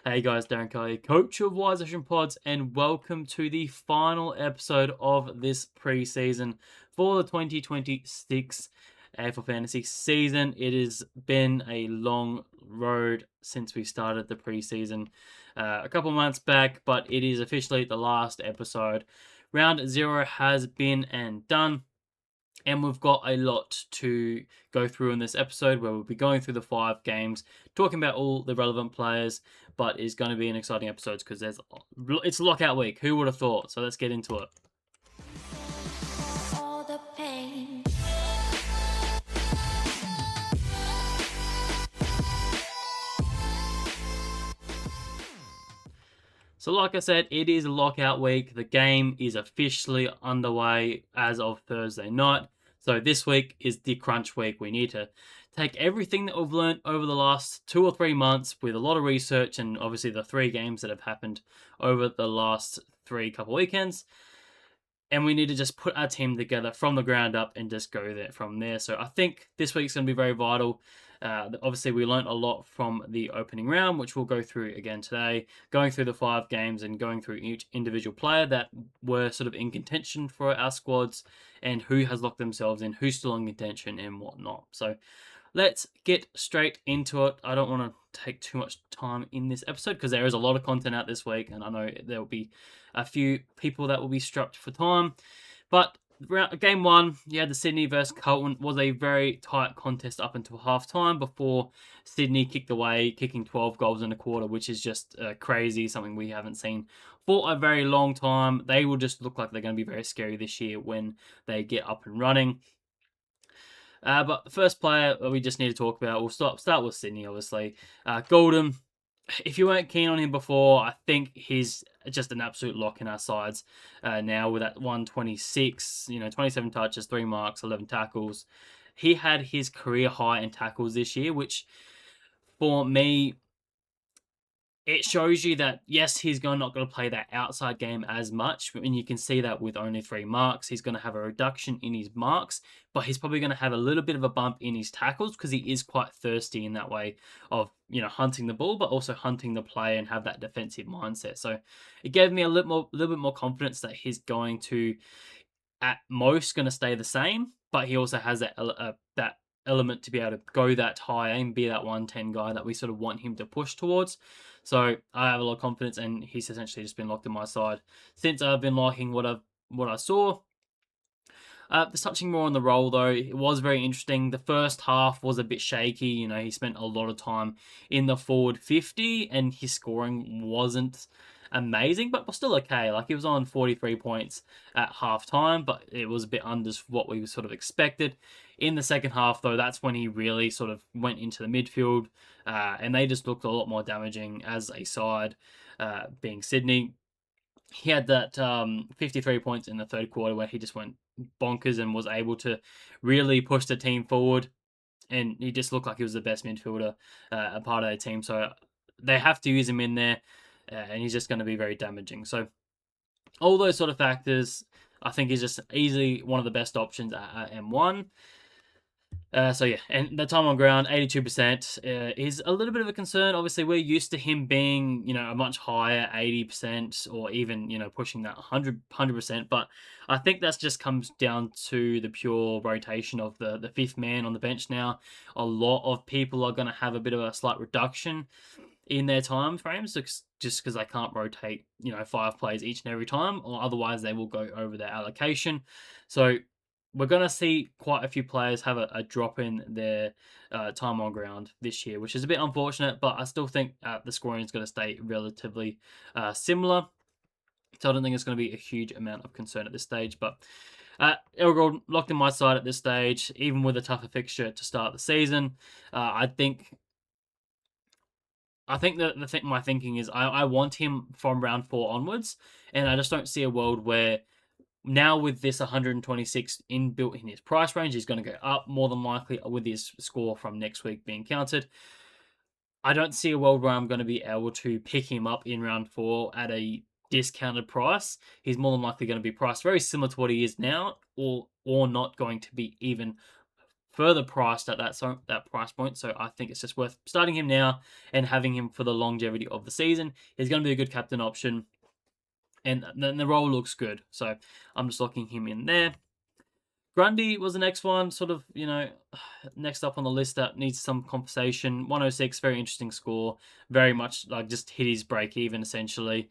Hey guys, Darren Kelly, coach of Wise Ocean Pods, and welcome to the final episode of this preseason for the 2026 AFL Fantasy season. It has been a long road since we started the preseason a couple months back, but it is officially the last episode. Round 0 has been and done. And we've got a lot to go through in this episode where we'll be going through the 5 games, talking about all the relevant players, but it's going to be an exciting episode because it's lockout week. Who would have thought? So let's get into it. All the pain. So like I said, it is lockout week. The game is officially underway as of Thursday night. So this week is the crunch week. We need to take everything that we've learned over the last 2 or 3 months with a lot of research and obviously the 3 games that have happened over the last 3 couple weekends. And we need to just put our team together from the ground up and just go there from there. So I think this week's going to be very vital. Obviously, we learned a lot from the opening round, which we'll go through again today, going through the 5 games and going through each individual player that were sort of in contention for our squads and who has locked themselves in, who's still in contention and whatnot. So let's get straight into it. I don't want to take too much time in this episode because there is a lot of content out this week, and I know there will be a few people that will be strapped for time. But game 1, you had the Sydney versus Carlton. Was a very tight contest up until half time before Sydney kicked away, kicking 12 goals in a quarter, which is just crazy, something we haven't seen for a very long time. They will just look like they're going to be very scary this year when they get up and running. But the first player we just need to talk about, we'll start with Sydney, obviously. Golden, if you weren't keen on him before, I think he's just an absolute lock in our sides now with that 126, 27 touches, 3 marks, 11 tackles. He had his career high in tackles this year, which for me, it shows you that, yes, he's not going to play that outside game as much. And you can see that with only 3 marks. He's going to have a reduction in his marks, but he's probably going to have a little bit of a bump in his tackles because he is quite thirsty in that way of, hunting the ball, but also hunting the play and have that defensive mindset. So it gave me a little bit more confidence that he's going to, at most, going to stay the same, but he also has that element to be able to go that high and be that 110 guy that we sort of want him to push towards. So I have a lot of confidence, and he's essentially just been locked in my side since I've been liking what I saw. Just touching more on the role, though, it was very interesting. The first half was a bit shaky. He spent a lot of time in the forward 50, and his scoring wasn't amazing, but was still okay. Like, he was on 43 points at half time, but it was a bit under what we sort of expected. In the second half, though, that's when he really sort of went into the midfield, and they just looked a lot more damaging as a side, being Sydney. He had that 53 points in the third quarter where he just went bonkers and was able to really push the team forward. And he just looked like he was the best midfielder, a part of their team. So they have to use him in there, and he's just going to be very damaging. So all those sort of factors, I think he's just easily one of the best options at M1. So yeah, and the time on ground, 82%, is a little bit of a concern. Obviously, we're used to him being, a much higher 80% or even, pushing that 100%. But I think that just comes down to the pure rotation of the fifth man on the bench now. A lot of people are going to have a bit of a slight reduction in their time frames just because they can't rotate, 5 players each and every time, or otherwise they will go over their allocation. So we're going to see quite a few players have a drop in their time on ground this year, which is a bit unfortunate, but I still think the scoring is going to stay relatively similar. So I don't think it's going to be a huge amount of concern at this stage. But Elgold locked in my side at this stage, even with a tougher fixture to start the season. I think that my thinking is I want him from round 4 onwards, and I just don't see a world where now with this 126 inbuilt in his price range, he's going to go up more than likely with his score from next week being counted. I don't see a world where I'm going to be able to pick him up in round 4 at a discounted price. He's more than likely going to be priced very similar to what he is now, or not going to be even further priced at that price point. So I think it's just worth starting him now and having him for the longevity of the season. He's going to be a good captain option, and then the role looks good. So I'm just locking him in there. Grundy was the next one, sort of, next up on the list that needs some conversation. 106, very interesting score. Very much like just hit his break even essentially.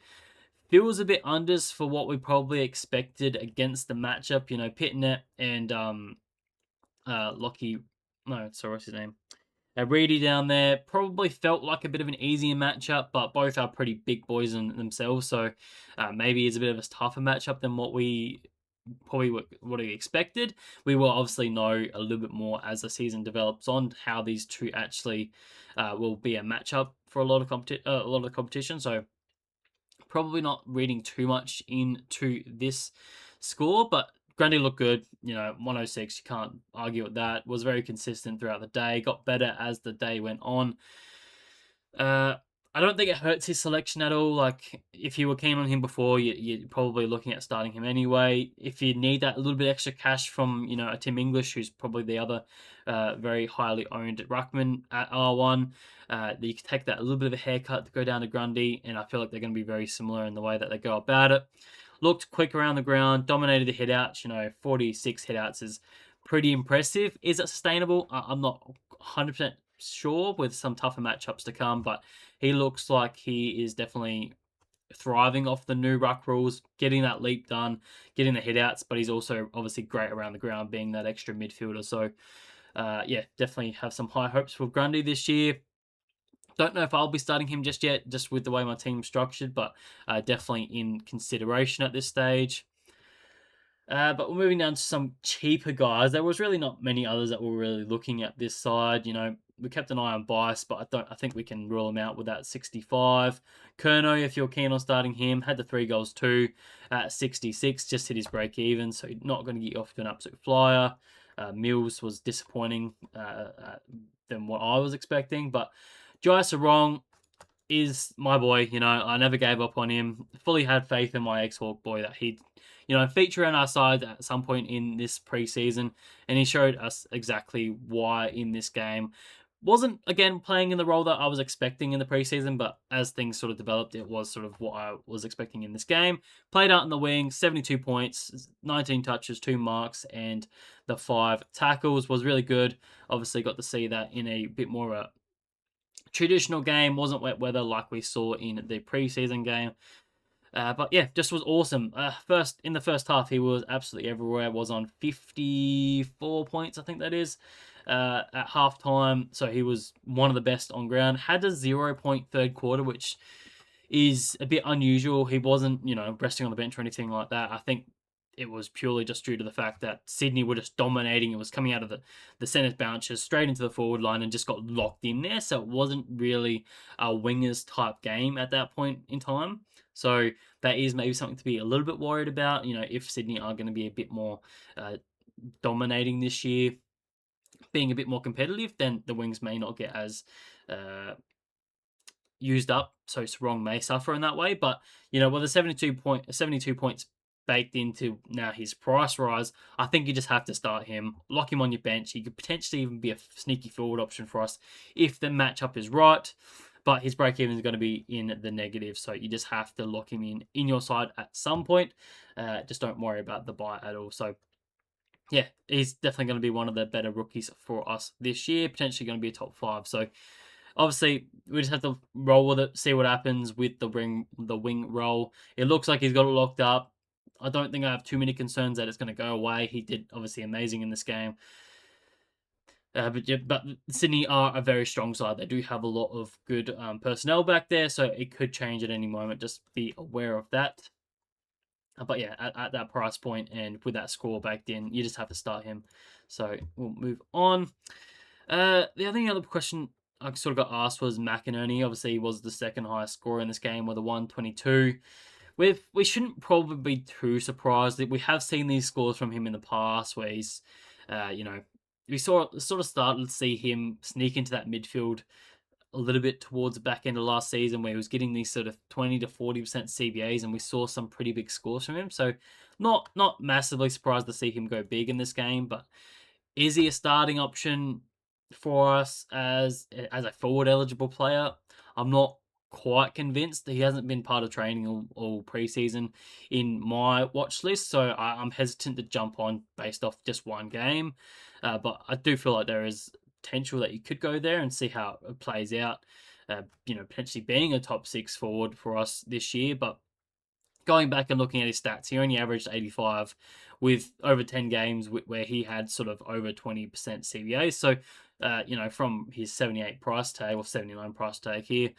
Feels a bit unders for what we probably expected against the matchup. Pitnet and Lockie. No, sorry, what's his name? Reedy down there probably felt like a bit of an easier matchup, but both are pretty big boys in themselves. So maybe it's a bit of a tougher matchup than what we probably what we expected. We will obviously know a little bit more as the season develops on how these two actually will be a matchup for a lot of competition. So probably not reading too much into this score, but Grundy looked good. 106, you can't argue with that. Was very consistent throughout the day. Got better as the day went on. I don't think it hurts his selection at all. Like, if you were keen on him before, you're probably looking at starting him anyway. If you need that little bit extra cash from, a Tim English, who's probably the other very highly owned ruckman at R1, you can take that a little bit of a haircut to go down to Grundy, and I feel like they're going to be very similar in the way that they go about it. Looked quick around the ground, dominated the hitouts. 46 hitouts is pretty impressive. Is it sustainable? I'm not 100% sure, with some tougher matchups to come, but he looks like he is definitely thriving off the new ruck rules, getting that leap done, getting the hitouts, but he's also obviously great around the ground, being that extra midfielder. So, definitely have some high hopes for Grundy this year. Don't know if I'll be starting him just yet, just with the way my team's structured, but definitely in consideration at this stage. But we're moving down to some cheaper guys. There was really not many others that were really looking at this side. We kept an eye on Bice, but I think we can rule him out with that 65. Kerno, if you're keen on starting him, had the 3 goals too at 66, just hit his break even, so not going to get you off to an absolute flyer. Mills was disappointing than what I was expecting, but Jai Sarong is my boy. I never gave up on him. Fully had faith in my ex-Hawk boy that he'd, feature on our side at some point in this preseason, and he showed us exactly why in this game. Wasn't, again, playing in the role that I was expecting in the preseason, but as things sort of developed, it was sort of what I was expecting in this game. Played out in the wing, 72 points, 19 touches, 2 marks, and the 5 tackles. Was really good. Obviously got to see that in a bit more of a traditional game. Wasn't wet weather like we saw in the preseason game. But yeah, just was awesome. In the first half, he was absolutely everywhere. Was on 54 points, I think that is, at halftime. So he was one of the best on ground. Had a 0-point third quarter, which is a bit unusual. He wasn't, resting on the bench or anything like that. I think it was purely just due to the fact that Sydney were just dominating. It was coming out of the centre bounces straight into the forward line and just got locked in there. So it wasn't really a wingers type game at that point in time. So that is maybe something to be a little bit worried about. If Sydney are going to be a bit more dominating this year, being a bit more competitive, then the wings may not get as used up, so Sarong may suffer in that way. But with a 72 points baked into now his price rise, I think you just have to start him, lock him on your bench. He could potentially even be a sneaky forward option for us if the matchup is right. But his break even is going to be in the negative, so you just have to lock him in your side at some point. Just don't worry about the buy at all. So yeah, he's definitely going to be one of the better rookies for us this year. Potentially going to be a top 5. So obviously, we just have to roll with it, see what happens with the wing roll. It looks like he's got it locked up. I don't think I have too many concerns that it's going to go away. He did obviously amazing in this game. But Sydney are a very strong side. They do have a lot of good personnel back there, so it could change at any moment. Just be aware of that. But yeah, at that price point and with that score backed in, you just have to start him. So we'll move on. The other question I sort of got asked was McInerney. Obviously, he was the second highest scorer in this game with a 122. We shouldn't probably be too surprised that we have seen these scores from him in the past, where he's, we sort of started to see him sneak into that midfield a little bit towards the back end of last season, where he was getting these sort of 20 to 40% CBAs, and we saw some pretty big scores from him. So not massively surprised to see him go big in this game, but Is he a starting option for us as a forward eligible player? I'm not quite convinced. He hasn't been part of training all preseason in my watch list, so I'm hesitant to jump on based off just one game. But I do feel like there is potential that you could go there and see how it plays out. Potentially being a top six forward for us this year, but going back and looking at his stats, he only averaged 85 with over 10 games where he had sort of over 20% CBA. So, from his 78 price tag or 79 price tag here,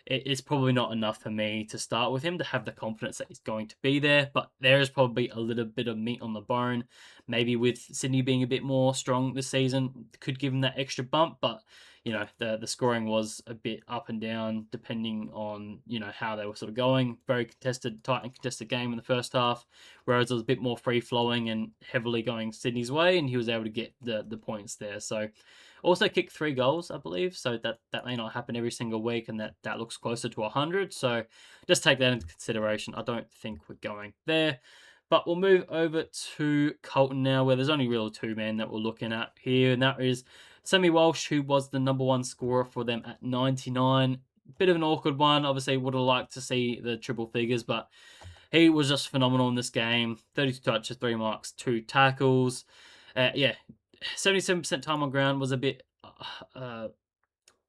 it's probably not enough for me to start with him to have the confidence that he's going to be there. But there is probably a little bit of meat on the bone. Maybe with Sydney being a bit more strong this season, could give him that extra bump. But the scoring was a bit up and down depending on how they were sort of going. Very contested, tight and contested game in the first half, whereas it was a bit more free flowing and heavily going Sydney's way, and he was able to get the points there. So. Also kicked 3 goals, I believe, so that may not happen every single week, and that looks closer to 100. So just take that into consideration. I don't think we're going there. But we'll move over to Colton now, where there's only real 2 men that we're looking at here, and that is Sammy Walsh, who was the number 1 scorer for them at 99. Bit of an awkward one. Obviously, would have liked to see the triple figures, but he was just phenomenal in this game. 32 touches, 3 marks, 2 tackles. 77% time on ground was a bit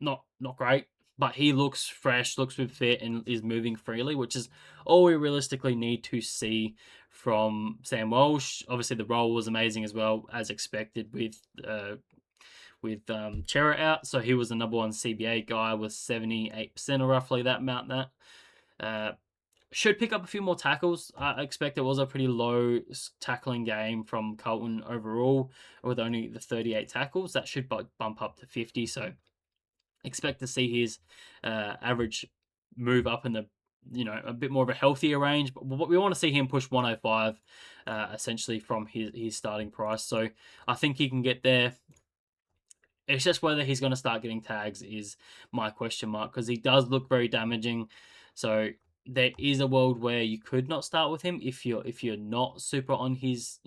not great, but he looks fresh, looks fit, and is moving freely, which is all we realistically need to see from Sam Walsh. Obviously, the role was amazing as well, as expected with Chera out, so he was the number 1 CBA guy with 78% or roughly that amount. Should pick up a few more tackles. I expect it was a pretty low tackling game from Colton overall, with only the 38 tackles. That should bump up to 50. So expect to see his average move up in the a bit more of a healthier range. But what we want to see him push 105 essentially from his starting price. So I think he can get there. It's just whether he's going to start getting tags is my question mark, because he does look very damaging. So there is a world where you could not start with him if you're not super on his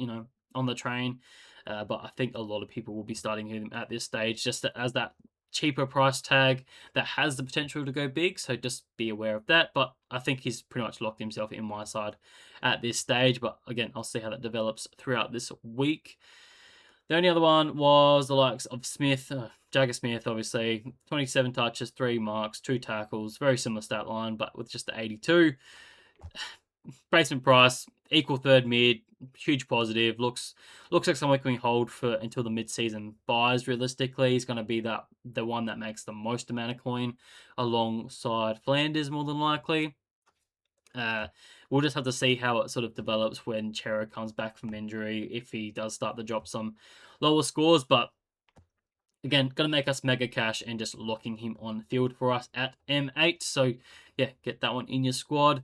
on the train. But I think a lot of people will be starting him at this stage just as that cheaper price tag that has the potential to go big. So just be aware of that. But I think he's pretty much locked himself in my side at this stage. But again, I'll see how that develops throughout this week. The only other one was the likes of Smith, Jagger Smith, obviously. 27 touches, 3 marks, 2 tackles. Very similar stat line, but with just the 82. Basement price, equal third mid, huge positive. Looks like someone we can hold for until the mid-season buys. Realistically, he's going to be the one that makes the most amount of coin alongside Flanders, more than likely. We'll just have to see how it sort of develops when Chera comes back from injury, if he does start to drop some lower scores. But again, going to make us mega cash and just locking him on the field for us at M8. So yeah, get that one in your squad.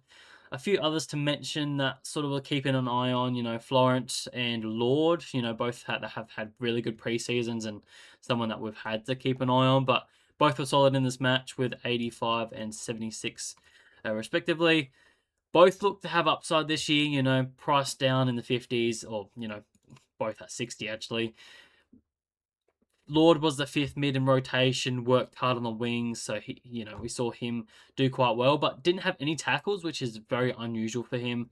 A few others to mention that sort of we're keeping an eye on, Florence and Lord, both have had really good preseasons and someone that we've had to keep an eye on, but both were solid in this match with 85 and 76 respectively. Both look to have upside this year, priced down in the 50s, or, both at 60 actually. Lord was the 5th mid in rotation, worked hard on the wings, so we saw him do quite well, but didn't have any tackles, which is very unusual for him.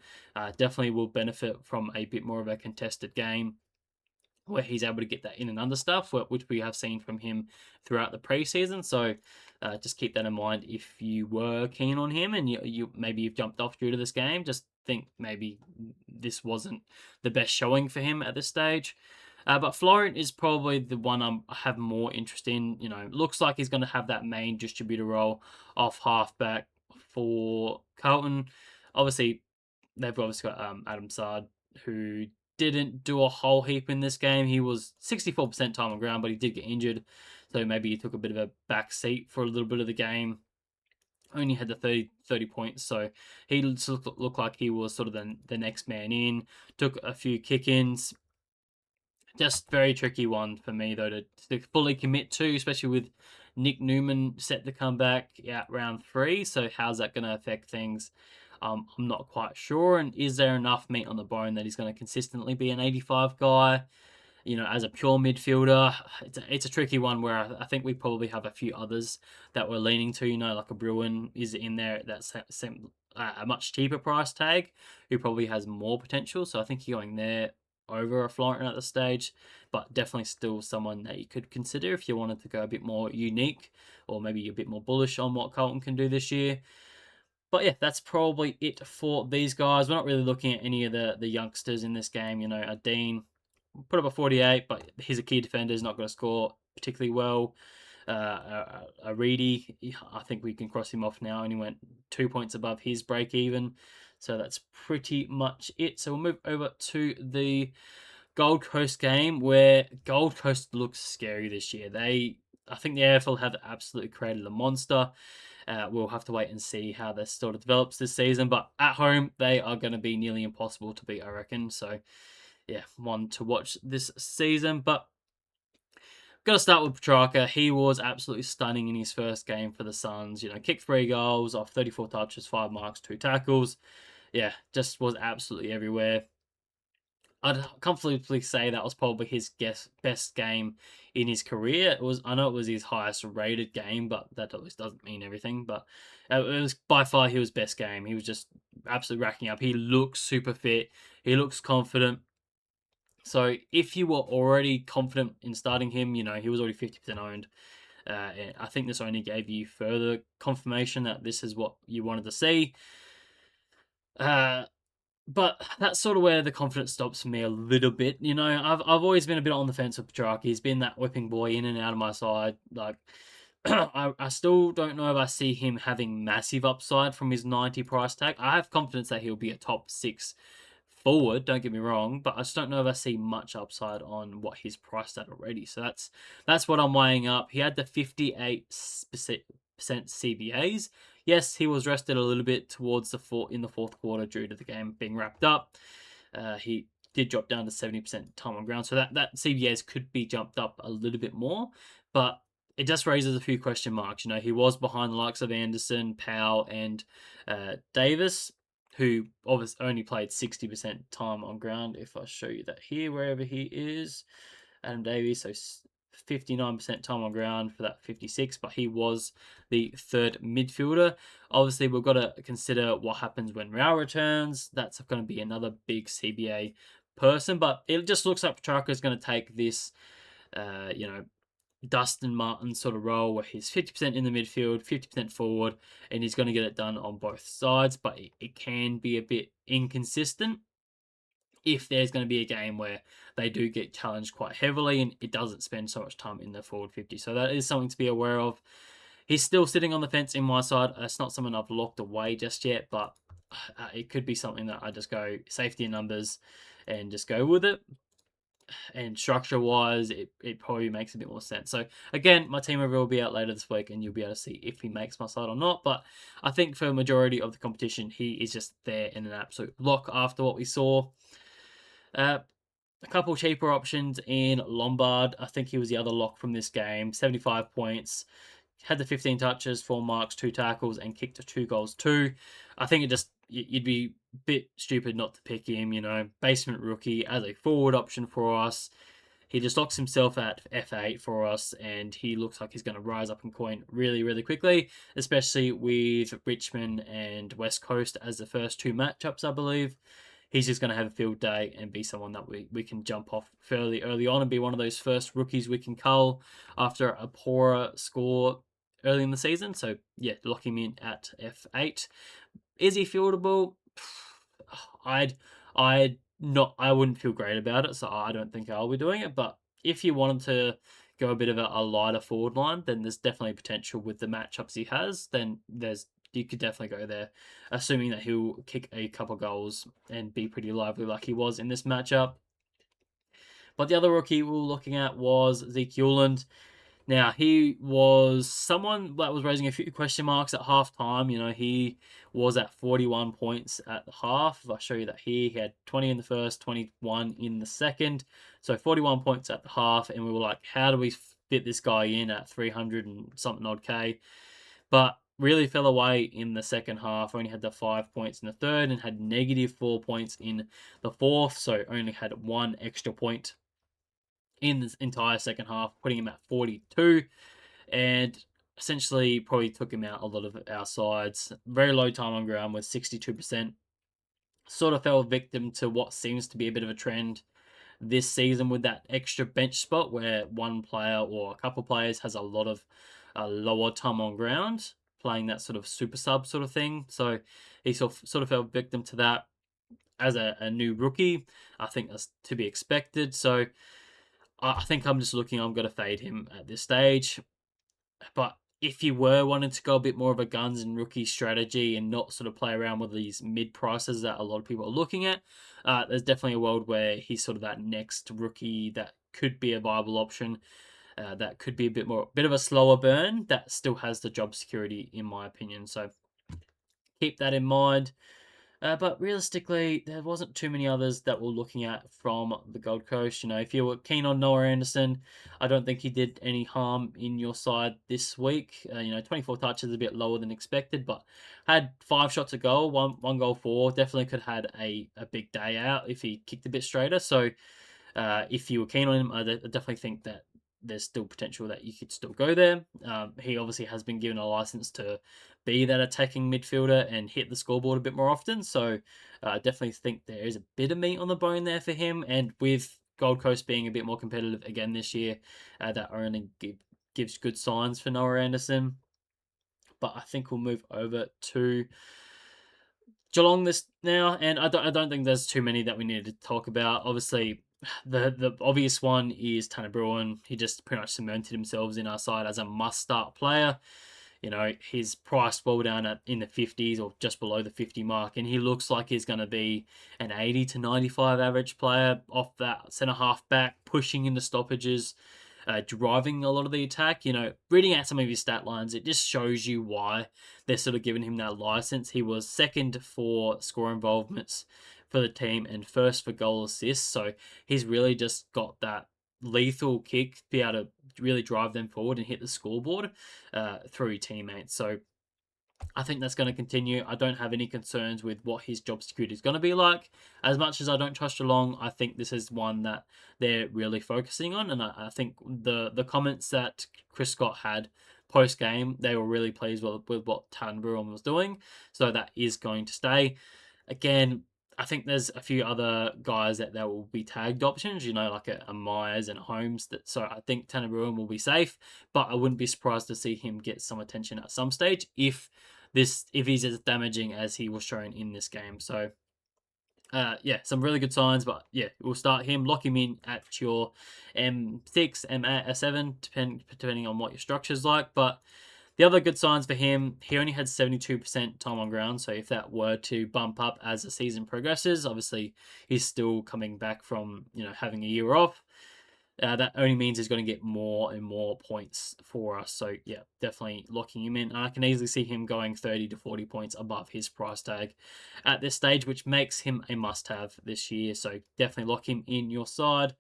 Definitely will benefit from a bit more of a contested game, where he's able to get that in and under stuff, which we have seen from him throughout the preseason. So just keep that in mind if you were keen on him and you've jumped off due to this game. Just think maybe this wasn't the best showing for him at this stage. But Florent is probably the one I have more interest in. Looks like he's going to have that main distributor role off halfback for Carlton. Obviously, they've obviously got Adam Sard, who didn't do a whole heap in this game. He was 64% time on ground, but he did get injured. So maybe he took a bit of a back seat for a little bit of the game. Only had the 30 points, so he looked like he was sort of the next man in. Took a few kick-ins. Just very tricky one for me, though, to fully commit to, especially with Nick Newman set to come back at round 3. So how's that going to affect things? I'm not quite sure. And is there enough meat on the bone that he's going to consistently be an 85 guy? as a pure midfielder, it's a tricky one where I think we probably have a few others that we're leaning to. Like a Bruin is in there that's a much cheaper price tag, who probably has more potential. So I think you're going there over a Florentine at the stage, but definitely still someone that you could consider if you wanted to go a bit more unique, or maybe a bit more bullish on what Carlton can do this year. But yeah, that's probably it for these guys. We're not really looking at any of the youngsters in this game. A Dean put up a 48, but he's a key defender. He's not going to score particularly well. A Reedy, I think we can cross him off now. Only went 2 points above his break even. So that's pretty much it. So we'll move over to the Gold Coast game, where Gold Coast looks scary this year. I think the AFL have absolutely created a monster. We'll have to wait and see how this sort of develops this season. But at home, they are going to be nearly impossible to beat, I reckon. So, yeah, one to watch this season. But got to start with Petrarca. He was absolutely stunning in his first game for the Suns. Kicked 3 goals off 34 touches, 5 marks, 2 tackles. Yeah, just was absolutely everywhere. I'd comfortably say that was probably his best game in his career. I know it was his highest rated game, but that always doesn't mean everything. But it was by far his best game. He was just absolutely racking up. He looks super fit. He looks confident. So if you were already confident in starting him, he was already 50% owned. I think this only gave you further confirmation that this is what you wanted to see. But that's sort of where the confidence stops for me a little bit. I've always been a bit on the fence with Petrarca. He's been that whipping boy in and out of my side. Like, I still don't know if I see him having massive upside from his 90 price tag. I have confidence that he'll be a top 6 forward, don't get me wrong, but I just don't know if I see much upside on what he's priced at already. So that's what I'm weighing up. He had the 58% CBAs. Yes, he was rested a little bit towards in the fourth quarter due to the game being wrapped up. He did drop down to 70% time on ground, so that CBAs could be jumped up a little bit more, but it just raises a few question marks. He was behind the likes of Anderson, Powell, and Davis, who obviously only played 60% time on ground. If I show you that here, wherever he is, Adam Davies, so 59% time on ground for that 56, but he was the third midfielder. Obviously, we've got to consider what happens when Rao returns. That's going to be another big CBA person, but it just looks like Petrarca is going to take this, Dustin Martin sort of role where he's 50% in the midfield, 50% forward, and he's going to get it done on both sides, but it can be a bit inconsistent if there's going to be a game where they do get challenged quite heavily and it doesn't spend so much time in the forward 50. So that is something to be aware of. He's still sitting on the fence in my side. It's not something I've locked away just yet, but it could be something that I just go safety in numbers and just go with it. And structure-wise, it probably makes a bit more sense. So, again, my team review will be out later this week, and you'll be able to see if he makes my side or not. But I think for a majority of the competition, he is just there in an absolute lock after what we saw. A couple cheaper options in Lombard. I think he was the other lock from this game. 75 points. Had the 15 touches, 4 marks, 2 tackles, and kicked 2 goals too. I think you'd be a bit stupid not to pick him, basement rookie as a forward option for us. He just locks himself at F8 for us, and he looks like he's going to rise up in coin really, really quickly, especially with Richmond and West Coast as the first 2 matchups, I believe. He's just going to have a field day and be someone that we can jump off fairly early on and be one of those first rookies we can cull after a poorer score early in the season. So, yeah, lock him in at F8. Is he fieldable? I wouldn't feel great about it, so I don't think I'll be doing it. But if you wanted to go a bit of a lighter forward line, then there's definitely potential with the matchups he has. Then you could definitely go there, assuming that he'll kick a couple goals and be pretty lively like he was in this matchup. But the other rookie we were looking at was Zeke Hewland. Now, he was someone that was raising a few question marks at halftime. He was at 41 points at the half. If I show you that here, he had 20 in the first, 21 in the second. So 41 points at the half, and we were like, how do we fit this guy in at 300 and something odd K? But really fell away in the second half, only had the 5 points in the third and had negative 4 points in the fourth, so only had 1 extra point in this entire second half, putting him at 42, and essentially probably took him out a lot of our sides. Very low time on ground with 62%. Sort of fell victim to what seems to be a bit of a trend this season with that extra bench spot where one player or a couple players has a lot of lower time on ground, playing that sort of super sub sort of thing. So he sort of fell victim to that as a new rookie. I think that's to be expected. So I think I'm going to fade him at this stage. But if you were wanting to go a bit more of a guns and rookie strategy and not sort of play around with these mid prices that a lot of people are looking at, there's definitely a world where he's sort of that next rookie that could be a viable option. That could be a bit of a slower burn that still has the job security, in my opinion. So keep that in mind. But realistically, there wasn't too many others that we're looking at from the Gold Coast. You know, if you were keen on Noah Anderson, I don't think he did any harm in your side this week. 24 touches is a bit lower than expected, but had 5 shots a goal, one goal for. Definitely could have had a big day out if he kicked a bit straighter. So if you were keen on him, I definitely think that there's still potential that you could still go there. He obviously has been given a license to be that attacking midfielder and hit the scoreboard a bit more often. So I definitely think there is a bit of meat on the bone there for him. And with Gold Coast being a bit more competitive again this year, that only gives good signs for Noah Anderson. But I think we'll move over to Geelong this now, and I don't think there's too many that we need to talk about. Obviously, the obvious one is Tanner Bruin. He just pretty much cemented himself in our side as a must start player. You know, he's priced well down in the 50s or just below the 50 mark, and he looks like he's going to be an 80 to 95 average player off that centre half back, pushing into stoppages, driving a lot of the attack. You know, reading out some of his stat lines, it just shows you why they're sort of giving him that license. He was second for score involvements for the team and first for goal assists. So he's really just got that lethal kick to be able to really drive them forward and hit the scoreboard through teammates. So I think that's going to continue. I don't have any concerns with what his job security is going to be like. As much as I don't trust Geelong, I think this is one that they're really focusing on. And I think the comments that Chris Scott had post game, they were really pleased with what Tan Bruin was doing. So that is going to stay. Again, I think there's a few other guys that will be tagged options, like a Myers and a Holmes. So I think Tanner Bruin will be safe, but I wouldn't be surprised to see him get some attention at some stage if he's as damaging as he was shown in this game. So some really good signs, but yeah, we'll start him, lock him in at your M6, M7, depending on what your structure's like. But the other good signs for him, he only had 72% time on ground. So if that were to bump up as the season progresses, obviously he's still coming back from, having a year off. That only means he's going to get more and more points for us. So yeah, definitely locking him in. And I can easily see him going 30 to 40 points above his price tag at this stage, which makes him a must-have this year. So definitely lock him in your side.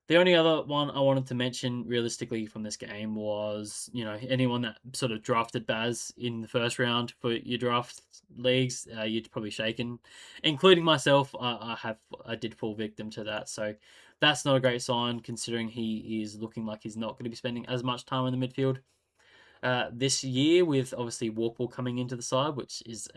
The only other one I wanted to mention realistically from this game was, anyone that sort of drafted Baz in the first round for your draft leagues, you're probably shaken, including myself. I did fall victim to that, so that's not a great sign considering he is looking like he's not going to be spending as much time in the midfield this year, with obviously Walpole coming into the side, which is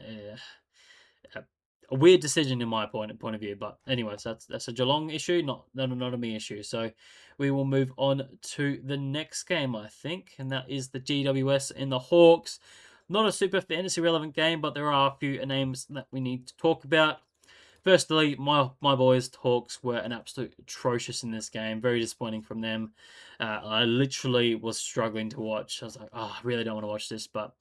a weird decision in my point of view. But anyways, that's a Geelong issue, not a me issue. So we will move on to the next game, I think, and that is the GWS and the Hawks. Not a super fantasy relevant game, but there are a few names that we need to talk about. Firstly, my boys Hawks were an absolute atrocious in this game. Very disappointing from them. I literally was struggling to watch. I was like, I really don't want to watch this, but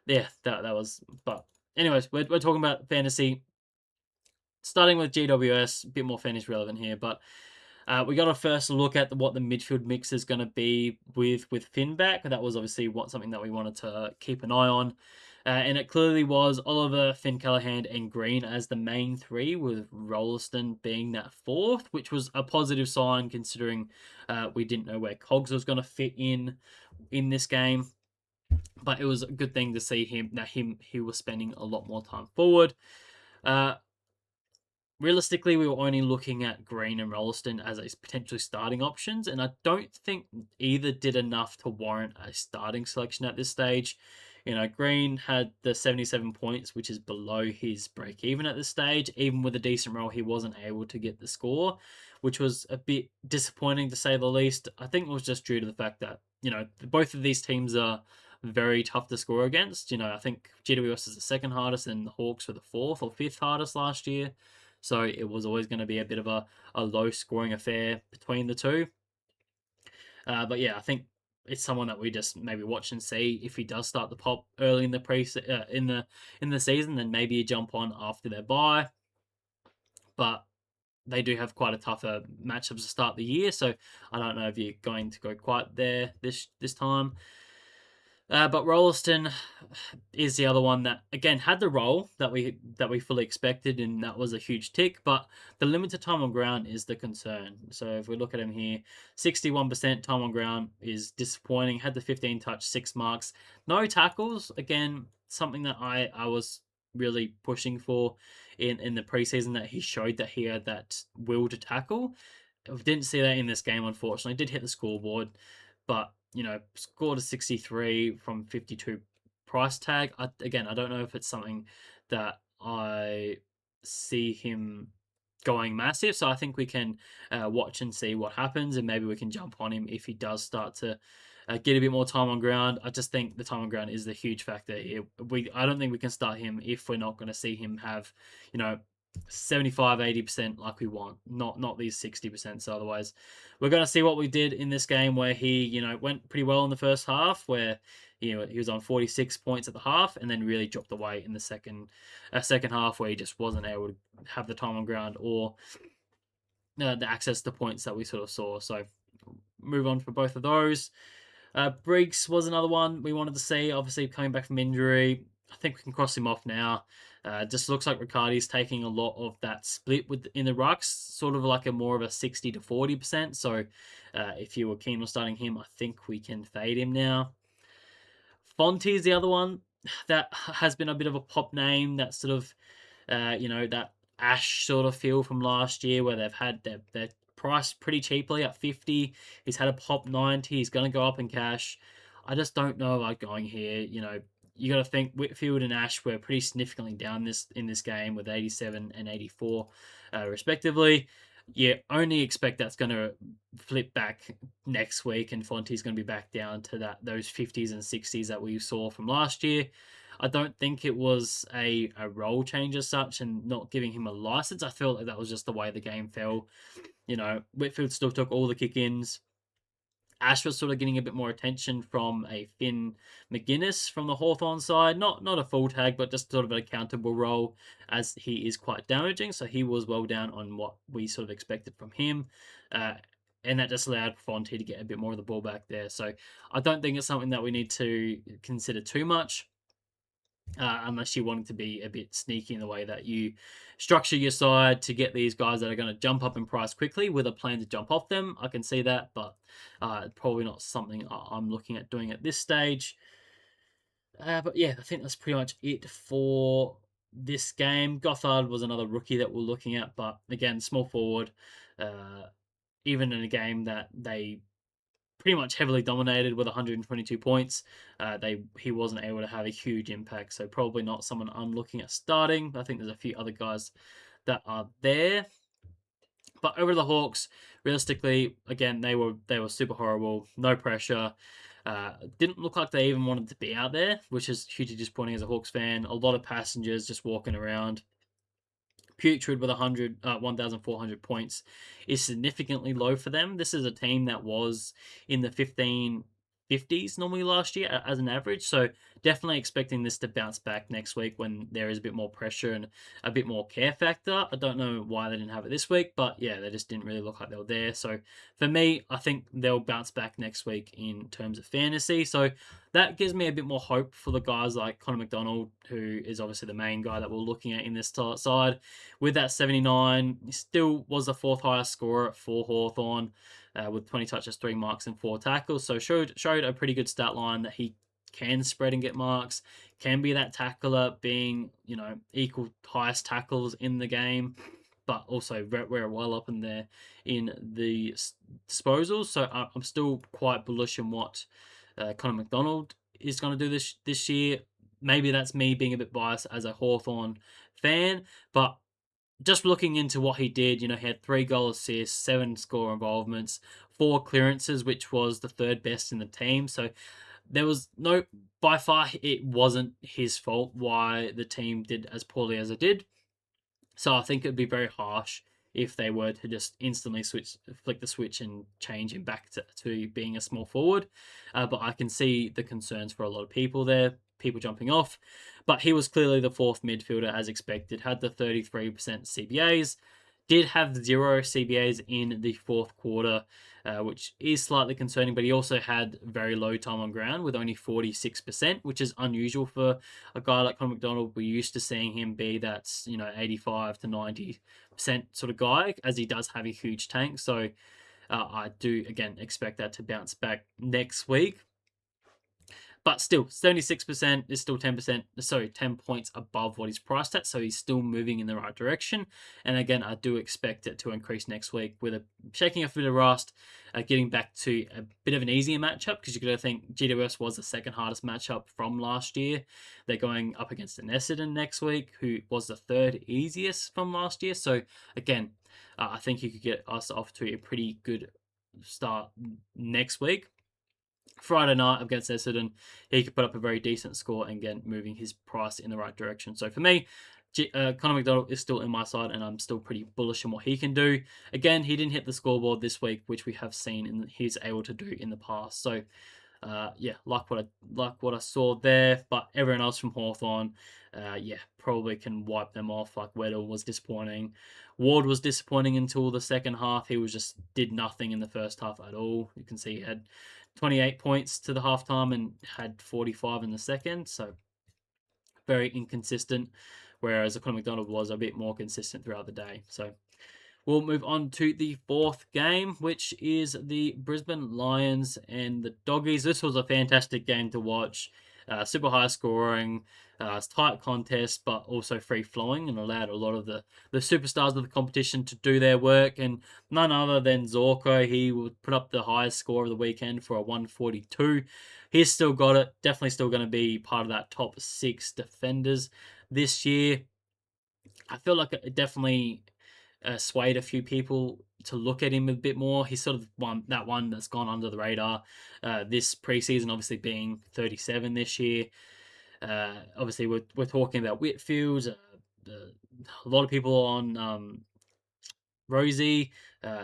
yeah, that was. But anyways, we're talking about fantasy. Starting with GWS, a bit more fantasy relevant here, but we got to first look at what the midfield mix is going to be with Finn back. That was obviously something that we wanted to keep an eye on. And it clearly was Oliver, Finn Callahan, and Green as the main three, with Rolliston being that fourth, which was a positive sign considering we didn't know where Cogs was going to fit in this game. But it was a good thing to see he was spending a lot more time forward. realistically, we were only looking at Green and Rolliston as a potentially starting options, and I don't think either did enough to warrant a starting selection at this stage. Green had the 77 points, which is below his break even at this stage. Even with a decent role, he wasn't able to get the score, which was a bit disappointing to say the least. I think it was just due to the fact that, both of these teams are very tough to score against. I think GWS is the second hardest and the Hawks were the fourth or fifth hardest last year. So it was always going to be a bit of a low scoring affair between the two. But yeah, I think it's someone that we just maybe watch and see if he does start the pop early in the in the season, then maybe you jump on after their bye. But they do have quite a tougher matchups to start the year, so I don't know if you're going to go quite there this time. But Rolliston is the other one that again had the role that we fully expected, and that was a huge tick. But the limited time on ground is the concern. So if we look at him here, 61% time on ground is disappointing. Had the 15 touch, 6 marks, no tackles. Again, something that I was really pushing for in the preseason, that he showed that he had that will to tackle. We didn't see that in this game, unfortunately. Did hit the scoreboard, but scored a 63 from 52 price tag. Again, I don't know if it's something that I see him going massive. So I think we can watch and see what happens, and maybe we can jump on him if he does start to get a bit more time on ground. I just think the time on ground is the huge factor here. I don't think we can start him if we're not going to see him have, 75-80% like we want, not these 60%. So otherwise we're going to see what we did in this game, where he went pretty well in the first half, where he was on 46 points at the half, and then really dropped away in the second half, where he just wasn't able to have the time on ground or the access to points that we sort of saw. So move on for both of those. Briggs was another one we wanted to see, obviously coming back from injury. I think we can cross him off now. Just looks like Riccardi's taking a lot of that split in the rucks, sort of like a more of a 60 to 40%. So if you were keen on starting him, I think we can fade him now. Fonte is the other one that has been a bit of a pop name, that sort of, that Ash sort of feel from last year, where they've had their price pretty cheaply at 50. He's had a pop 90. He's going to go up in cash. I just don't know about going here. You got to think Whitfield and Ash were pretty significantly down in this game with 87 and 84, respectively. You only expect that's going to flip back next week, and Fonte's going to be back down to those 50s and 60s that we saw from last year. I don't think it was a role change as such, and not giving him a license. I feel like that was just the way the game fell. Whitfield still took all the kick-ins. Ash was sort of getting a bit more attention from a Finn McGuinness from the Hawthorn side. Not a full tag, but just sort of an accountable role, as he is quite damaging. So he was well down on what we sort of expected from him. And that just allowed Fonte to get a bit more of the ball back there. So I don't think it's something that we need to consider too much. Unless you want it to be a bit sneaky in the way that you structure your side to get these guys that are going to jump up in price quickly with a plan to jump off them. I can see that, but probably not something I'm looking at doing at this stage. But yeah, I think that's pretty much it for this game. Gothard was another rookie that we're looking at, but again, small forward. Even in a game that they pretty much heavily dominated with 122 points. He wasn't able to have a huge impact, so probably not someone I'm looking at starting. I think there's a few other guys that are there. But over to the Hawks, realistically, again, they were super horrible, no pressure. Didn't look like they even wanted to be out there, which is hugely disappointing as a Hawks fan. A lot of passengers just walking around. Putrid with 1,400 points is significantly low for them. This is a team that was in the 1550s normally last year as an average. So definitely expecting this to bounce back next week when there is a bit more pressure and a bit more care factor. I don't know why they didn't have it this week, but yeah, they just didn't really look like they were there. So for me, I think they'll bounce back next week in terms of fantasy. So that gives me a bit more hope for the guys like Connor McDonald, who is obviously the main guy that we're looking at in this side. With that 79, he still was the fourth highest scorer for Hawthorn, with 20 touches, 3 marks, and 4 tackles. So showed a pretty good stat line that he can spread and get marks, can be that tackler, being equal highest tackles in the game. but also very well up in there in the disposals. So I'm still quite bullish on what Connor McDonald is going to do this year. Maybe that's me being a bit biased as a Hawthorn fan, but just looking into what he did, he had 3 goal assists, 7 score involvements, 4 clearances, which was the third best in the team. So there was no, by far, it wasn't his fault why the team did as poorly as it did. So I think it'd be very harsh if they were to just instantly flick the switch and change him back to being a small forward. But I can see the concerns for a lot of people there, people jumping off. But he was clearly the fourth midfielder as expected, had the 33% CBAs, did have 0 CBAs in the fourth quarter, which is slightly concerning, but he also had very low time on ground with only 46%, which is unusual for a guy like Conor McDonald. We're used to seeing him be that 85 to 90% sort of guy, as he does have a huge tank. So I do, again, expect that to bounce back next week. But still, 76% is still 10 points above what he's priced at, so he's still moving in the right direction. And again, I do expect it to increase next week with a shaking off a bit of rust, getting back to a bit of an easier matchup, because you've got to think GWS was the second hardest matchup from last year. They're going up against an Essendon next week, who was the third easiest from last year. So again, I think you could get us off to a pretty good start next week. Friday night against Essendon, he could put up a very decent score and get moving his price in the right direction. So for me, Connor McDonald is still in my side, and I'm still pretty bullish on what he can do. Again, he didn't hit the scoreboard this week, which we have seen and he's able to do in the past. So like what I saw there, but everyone else from Hawthorn, probably can wipe them off. Like Weddle was disappointing, Ward was disappointing until the second half. He was just did nothing in the first half at all. You can see he had 28 points to the halftime and had 45 in the second, so very inconsistent. Whereas Conor McDonald was a bit more consistent throughout the day. So we'll move on to the fourth game, which is the Brisbane Lions and the Doggies. This was a fantastic game to watch. Super high scoring, tight contest, but also free flowing, and allowed a lot of the superstars of the competition to do their work. And none other than Zorko, he would put up the highest score of the weekend for a 142. He's still got it. Definitely still going to be part of that top 6 defenders this year. I feel like it definitely swayed a few people to look at him a bit more. He's sort of one that's gone under the radar this preseason, obviously being 37 this year. Obviously, we're talking about Whitfield. A lot of people on Rosie,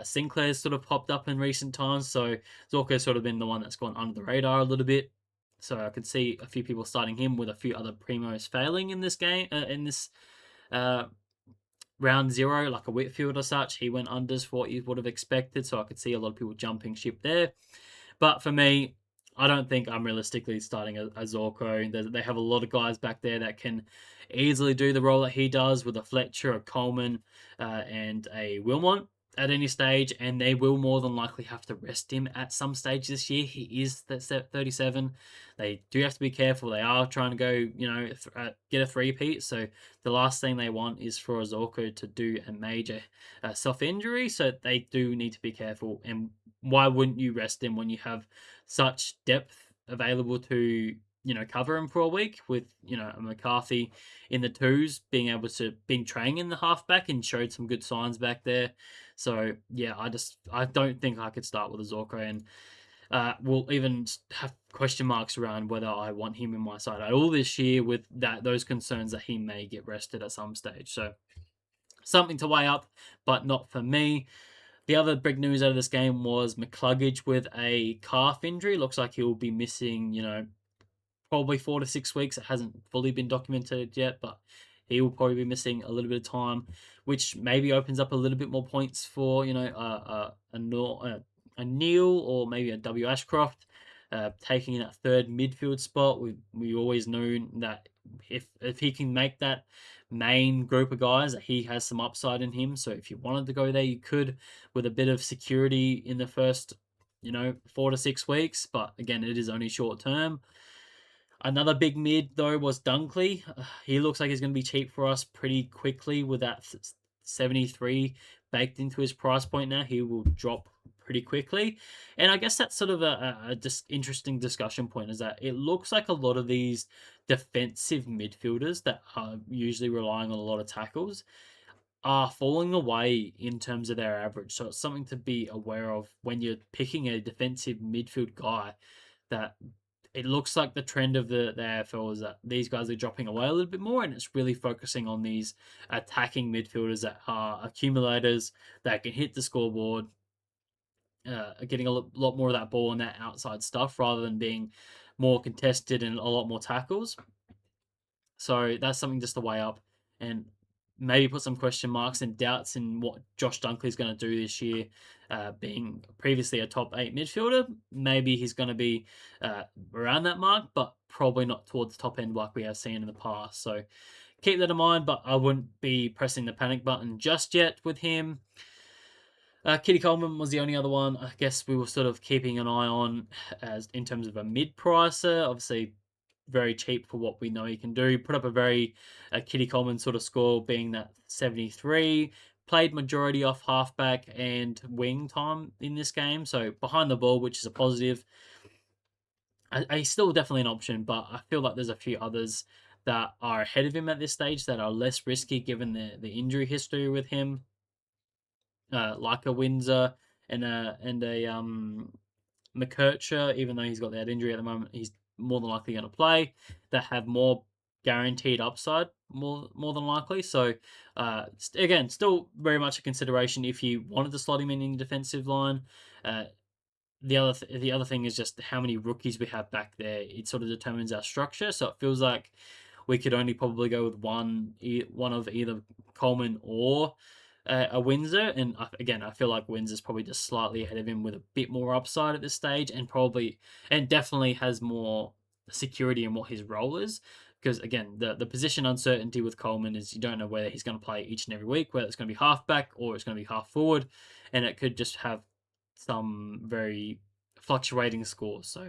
Sinclair's sort of popped up in recent times, so Zorko's sort of been the one that's gone under the radar a little bit. So I could see a few people starting him with a few other primos failing in this game, in this round 0, like a Whitfield or such. He went unders for what you would have expected, so I could see a lot of people jumping ship there. But for me, I don't think I'm realistically starting a Zorko. They have a lot of guys back there that can easily do the role that he does with a Fletcher, a Coleman, and a Wilmot at any stage, and they will more than likely have to rest him at some stage this year. He is 37. They do have to be careful. They are trying to go, get a three-peat. So the last thing they want is for a Zorko to do a major self-injury. So they do need to be careful. And why wouldn't you rest him when you have such depth available to cover him for a week with a McCarthy in the twos being training in the halfback and showed some good signs back there. So yeah, I don't think I could start with a Zorko, and we'll even have question marks around whether I want him in my side at all this year with those concerns that he may get rested at some stage. So something to weigh up, but not for me. The other big news out of this game was McCluggage with a calf injury. Looks like he'll be missing, probably 4 to 6 weeks. It hasn't fully been documented yet, but he will probably be missing a little bit of time, which maybe opens up a little bit more points for a Neil or maybe a W Ashcroft taking in that third midfield spot. We always known that if he can make that main group of guys, that he has some upside in him. So if you wanted to go there, you could with a bit of security in the first 4 to 6 weeks. But again, it is only short term. Another big mid, though, was Dunkley. He looks like he's going to be cheap for us pretty quickly with that 73 baked into his price point now, he will drop pretty quickly. And I guess that's sort of a just interesting discussion point, is that it looks like a lot of these defensive midfielders that are usually relying on a lot of tackles are falling away in terms of their average. So it's something to be aware of when you're picking a defensive midfield guy, that it looks like the trend of the AFL is that these guys are dropping away a little bit more, and it's really focusing on these attacking midfielders that are accumulators that can hit the scoreboard, getting a lot more of that ball and that outside stuff rather than being more contested and a lot more tackles. So that's something just to weigh up, and maybe put some question marks and doubts in what Josh Dunkley's going to do this year. Being previously a top 8 midfielder, maybe he's going to be around that mark, but probably not towards the top end like we have seen in the past. So keep that in mind, but I wouldn't be pressing the panic button just yet with him. Kitty Coleman was the only other one I guess we were sort of keeping an eye on as in terms of a mid-pricer. Obviously, very cheap for what we know he can do. Put up a very Kitty Coleman sort of score, being that 73. Played majority off halfback and wing time in this game, so behind the ball, which is a positive. He's still definitely an option, but I feel like there's a few others that are ahead of him at this stage that are less risky given the injury history with him, like a Windsor and a McKercher. Even though he's got that injury at the moment, he's more than likely going to play. That have more guaranteed upside, more than likely. So again, still very much a consideration if you wanted to slot him in the defensive line. The other thing is just how many rookies we have back there. It sort of determines our structure. So it feels like we could only probably go with one of either Coleman or a Windsor. And again, I feel like Windsor's probably just slightly ahead of him with a bit more upside at this stage, and definitely has more security in what his role is. Because again, the position uncertainty with Coleman is you don't know whether he's going to play each and every week, whether it's going to be halfback or it's going to be half forward, and it could just have some very fluctuating scores. So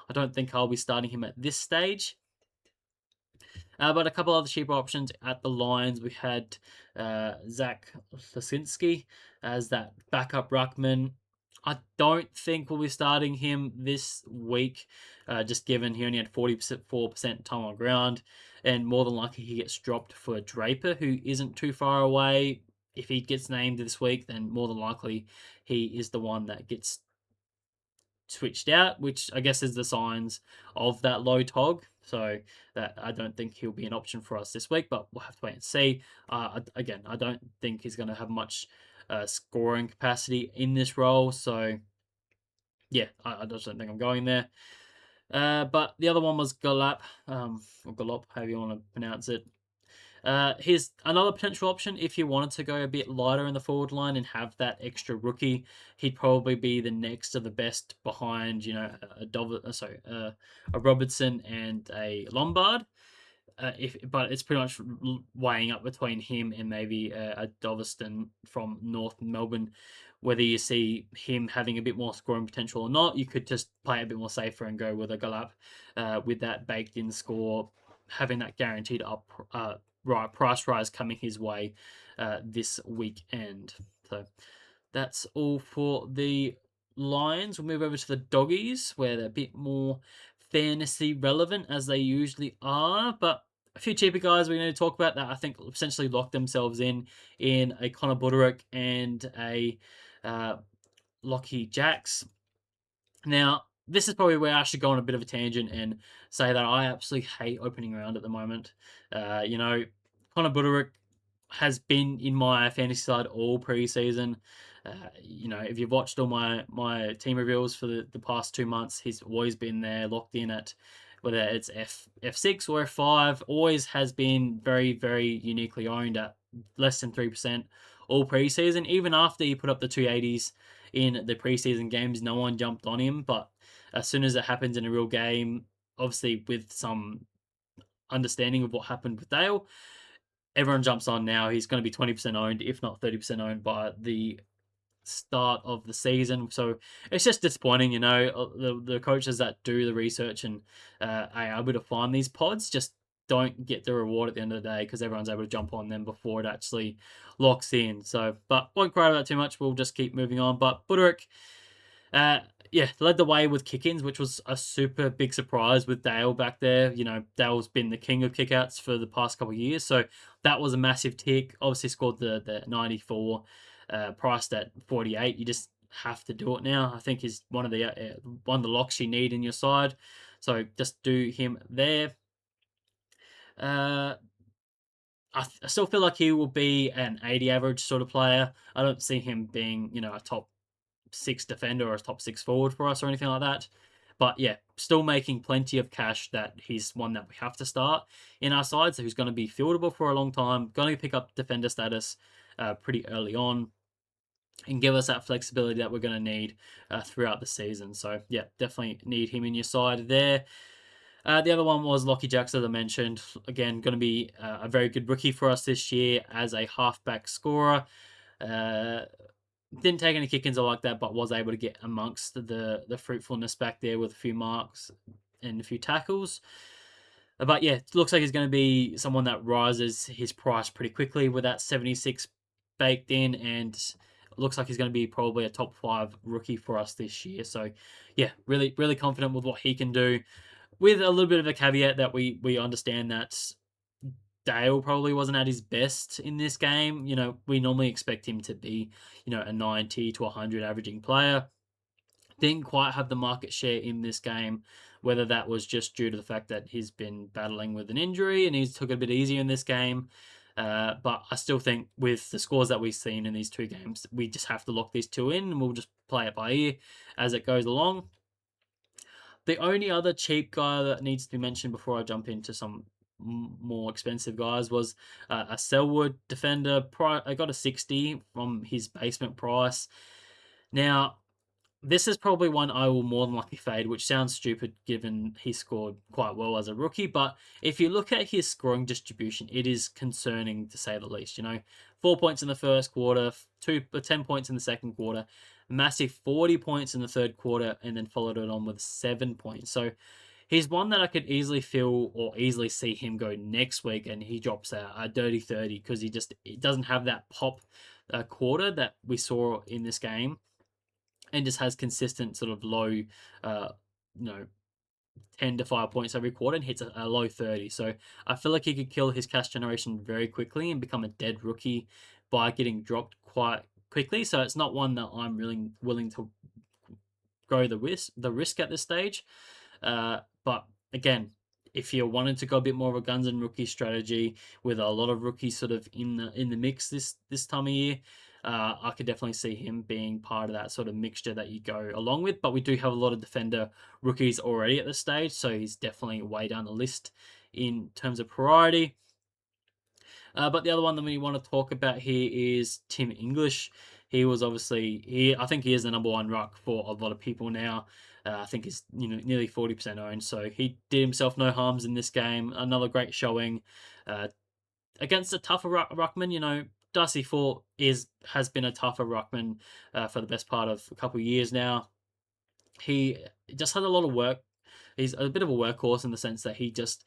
I don't think I'll be starting him at this stage. But a couple other cheaper options at the Lions. We had Zach Lasinski as that backup ruckman. I don't think we'll be starting him this week, just given he only had 4% time on ground, and more than likely he gets dropped for Draper, who isn't too far away. If he gets named this week, then more than likely he is the one that gets switched out, which I guess is the signs of that low tog. So that I don't think he'll be an option for us this week, but we'll have to wait and see. Again, I don't think he's going to have much scoring capacity in this role. So yeah, I just don't think I'm going there. But the other one was Galap, or Galop, however you want to pronounce it. Here's another potential option if you wanted to go a bit lighter in the forward line and have that extra rookie. He'd probably be the next of the best behind, a Robertson and a Lombard. But it's pretty much weighing up between him and maybe a Doveston from North Melbourne. Whether you see him having a bit more scoring potential or not, you could just play a bit more safer and go with a Galap with that baked in score, having that guaranteed price rise coming his way this weekend. So that's all for the Lions. We'll move over to the Doggies, where they're a bit more fantasy relevant as they usually are, but a few cheaper guys we need to talk about that I think essentially lock themselves in a Connor Buderick and a Lockie Jacks. Now, this is probably where I should go on a bit of a tangent and say that I absolutely hate opening round at the moment. Connor Buderick has been in my fantasy side all preseason. If you've watched all my team reveals for the past 2 months, he's always been there, locked in at whether it's F6 or F5, always has been very, very uniquely owned at less than 3% all preseason. Even after he put up the 280s in the preseason games, no one jumped on him. But as soon as it happens in a real game, obviously with some understanding of what happened with Dale, everyone jumps on now. He's going to be 20% owned, if not 30% owned by the start of the season. So it's just disappointing, the coaches that do the research and are able to find these pods just don't get the reward at the end of the day because everyone's able to jump on them before it actually locks in. So, but won't cry about it too much. We'll just keep moving on. But Buderick, uh, yeah, led the way with kick-ins, which was a super big surprise with Dale back there. You know, Dale's been the king of kick-outs for the past couple of years, so that was a massive tick. Obviously scored the 94, priced at 48. You just have to do it now. I think he's one of the locks you need in your side, so just do him there. Uh, I still feel like he will be an 80 average sort of player. I don't see him being, you know, a top six defender or a top six forward for us or anything like that. But yeah, still making plenty of cash that he's one that we have to start in our side. So he's going to be fieldable for a long time, going to pick up defender status pretty early on and give us that flexibility that we're going to need throughout the season. So yeah, definitely need him in your side there. The other one was Lockie Jackson, as I mentioned. Again, going to be a very good rookie for us this year as a halfback scorer. Uh, didn't take any kick-ins or like that, but was able to get amongst the fruitfulness back there with a few marks and a few tackles. But yeah, it looks like he's going to be someone that rises his price pretty quickly with that 76 baked in, and looks like he's going to be probably a top 5 rookie for us this year. So yeah, really, really confident with what he can do. With a little bit of a caveat that we understand that Dale probably wasn't at his best in this game. You know, we normally expect him to be, you know, a 90 to 100 averaging player. Didn't quite have the market share in this game, whether that was just due to the fact that he's been battling with an injury and he's took it a bit easier in this game. But I still think with the scores that we've seen in these two games, we just have to lock these two in and we'll just play it by ear as it goes along. The only other cheap guy that needs to be mentioned before I jump into some more expensive guys was a Selwood defender. I got a 60 from his basement price. Now, this is probably one I will more than likely fade, which sounds stupid given he scored quite well as a rookie. But if you look at his scoring distribution, it is concerning to say the least. You know, 4 points in the first quarter, 10 points in the second quarter, massive 40 points in the third quarter, and then followed it on with 7 points. So he's one that I could easily feel or easily see him go next week and he drops a dirty 30 because it doesn't have that pop quarter that we saw in this game and just has consistent sort of low, uh, 10 to 5 points every quarter and hits a low 30. So I feel like he could kill his cash generation very quickly and become a dead rookie by getting dropped quite quickly. So it's not one that I'm really willing to go the risk at this stage. But again, if you wanted to go a bit more of a guns and rookie strategy with a lot of rookies sort of in the mix this time of year, I could definitely see him being part of that sort of mixture that you go along with. But we do have a lot of defender rookies already at this stage, so he's definitely way down the list in terms of priority. But the other one that we want to talk about here is Tim English. He was obviously I think he is the number one ruck for a lot of people now. I think he's nearly 40% owned, so he did himself no harms in this game. Another great showing against a tougher ruckman. Darcy Fort has been a tougher ruckman for the best part of a couple of years now. He just had a lot of work. He's a bit of a workhorse in the sense that he just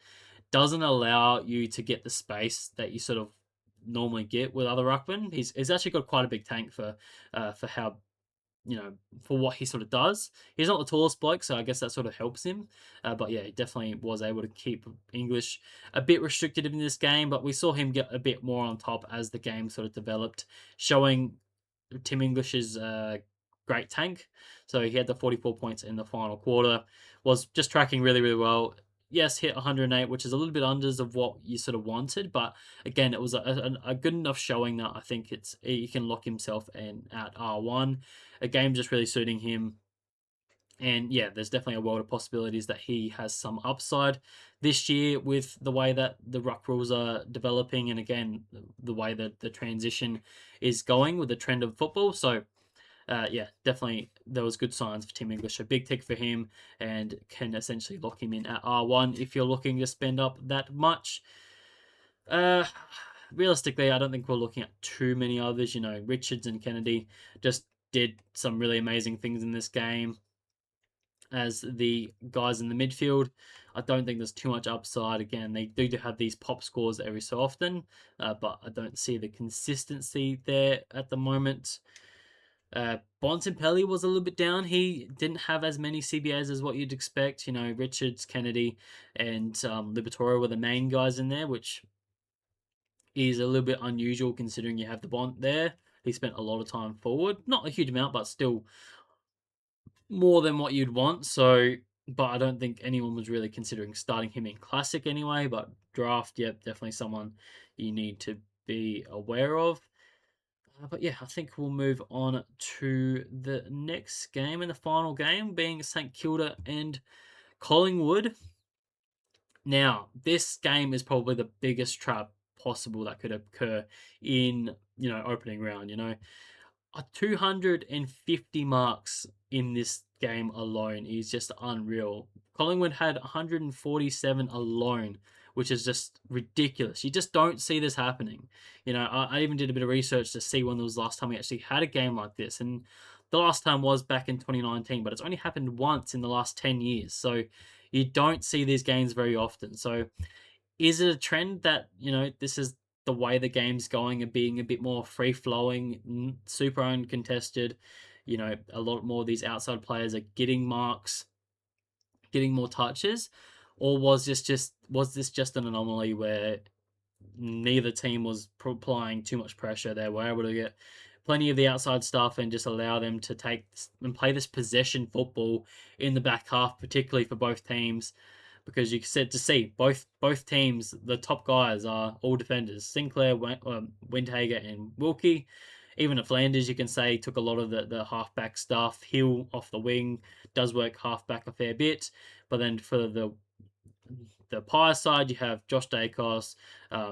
doesn't allow you to get the space that you sort of normally get with other ruckmen. He's actually got quite a big tank for how for what he sort of does. He's not the tallest bloke, so I guess that sort of helps him. But yeah, he definitely was able to keep English a bit restricted in this game, but we saw him get a bit more on top as the game sort of developed, showing Tim English's great tank. So he had the 44 points in the final quarter, was just tracking really, really well. Yes, hit 108, which is a little bit unders of what you sort of wanted, but again, it was a good enough showing that I think he can lock himself in at R1. A game just really suiting him. And yeah, there's definitely a world of possibilities that he has some upside this year with the way that the ruck rules are developing, and again, the way that the transition is going with the trend of football. So yeah, definitely there was good signs for Tim English. A big tick for him and can essentially lock him in at R1 if you're looking to spend up that much. Realistically, I don't think we're looking at too many others. Richards and Kennedy just did some really amazing things in this game. as the guys in the midfield. I don't think there's too much upside. Again, they do have these pop scores every so often, but I don't see the consistency there at the moment. Bontempelli was a little bit down. He didn't have as many CBAs as what you'd expect. You know, Richards, Kennedy, and Liberatore were the main guys in there, which is a little bit unusual considering you have the Bont there. He spent a lot of time forward. Not a huge amount, but still more than what you'd want. So, but I don't think anyone was really considering starting him in Classic anyway. But draft, yep, definitely someone you need to be aware of. But yeah, I think we'll move on to the next game, and the final game being St Kilda and Collingwood. Now, this game is probably the biggest trap possible that could occur in, opening round. 250 marks in this game alone is just unreal. Collingwood had 147 alone, which is just ridiculous. You just don't see this happening. I even did a bit of research to see when there was the last time we actually had a game like this, and the last time was back in 2019, but it's only happened once in the last 10 years. So you don't see these games very often. So is it a trend that, this is the way the game's going and being a bit more free flowing, super uncontested? A lot more of these outside players are getting marks, getting more touches, or was this just an anomaly where neither team was applying too much pressure? They were able to get plenty of the outside stuff and just allow them to take and play this possession football in the back half, particularly for both teams, because you said to see both teams, the top guys are all defenders. Sinclair, Windhager, and Wilkie. Even at Flanders, you can say took a lot of the halfback stuff. Hill off the wing does work halfback a fair bit, but then for the Pies side, you have Josh Dacos.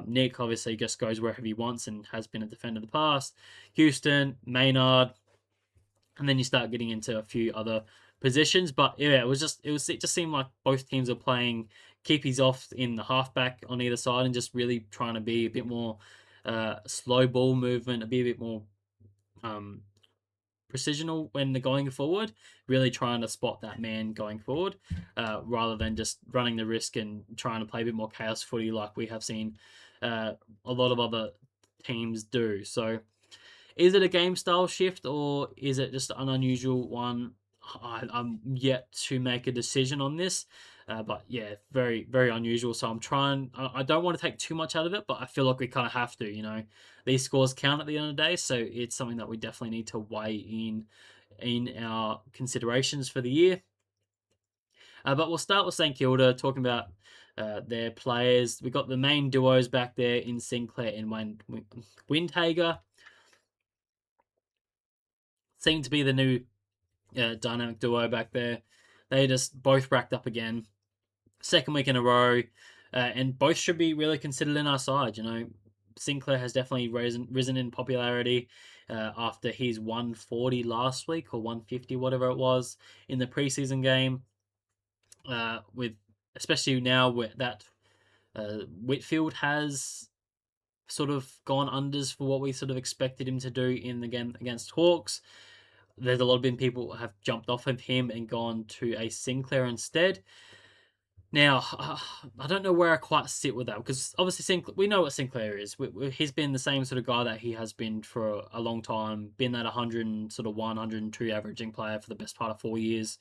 Nick obviously just goes wherever he wants and has been a defender in the past. Houston, Maynard, and then you start getting into a few other positions. But yeah, it just seemed like both teams are playing keepies off in the halfback on either side and just really trying to be a bit more slow ball movement, be a bit more precisional when they're going forward, really trying to spot that man going forward, rather than just running the risk and trying to play a bit more chaos footy like we have seen a lot of other teams do. So is it a game style shift or is it just an unusual one? I'm yet to make a decision on this. But yeah, very, very unusual. So I'm trying, I don't want to take too much out of it, but I feel like we kind of have to. These scores count at the end of the day. So it's something that we definitely need to weigh in our considerations for the year. But we'll start with St Kilda, talking about their players. We got the main duos back there in Sinclair and Windhager. Seem to be the new dynamic duo back there. They just both racked up again, second week in a row, and both should be really considered in our side. Sinclair has definitely risen in popularity after his 140 last week or 150, whatever it was, in the preseason game. With especially now where that Whitfield has sort of gone unders for what we sort of expected him to do in the game against Hawks. There's a lot of people have jumped off of him and gone to a Sinclair instead. Now, I don't know where I quite sit with that because obviously we know what Sinclair is. He's been the same sort of guy that he has been for a long time. Been that 100 sort of 102 averaging player for the best part of 4 years.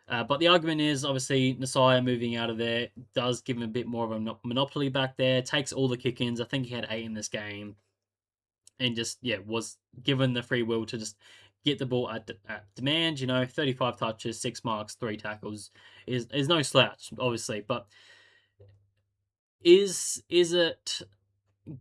But the argument is obviously Nasai moving out of there does give him a bit more of a monopoly back there. Takes all the kick-ins. I think he had 8 in this game, and just was given the free will to just get the ball at demand. 35 touches, 6 marks, 3 tackles is no slouch, obviously. But is it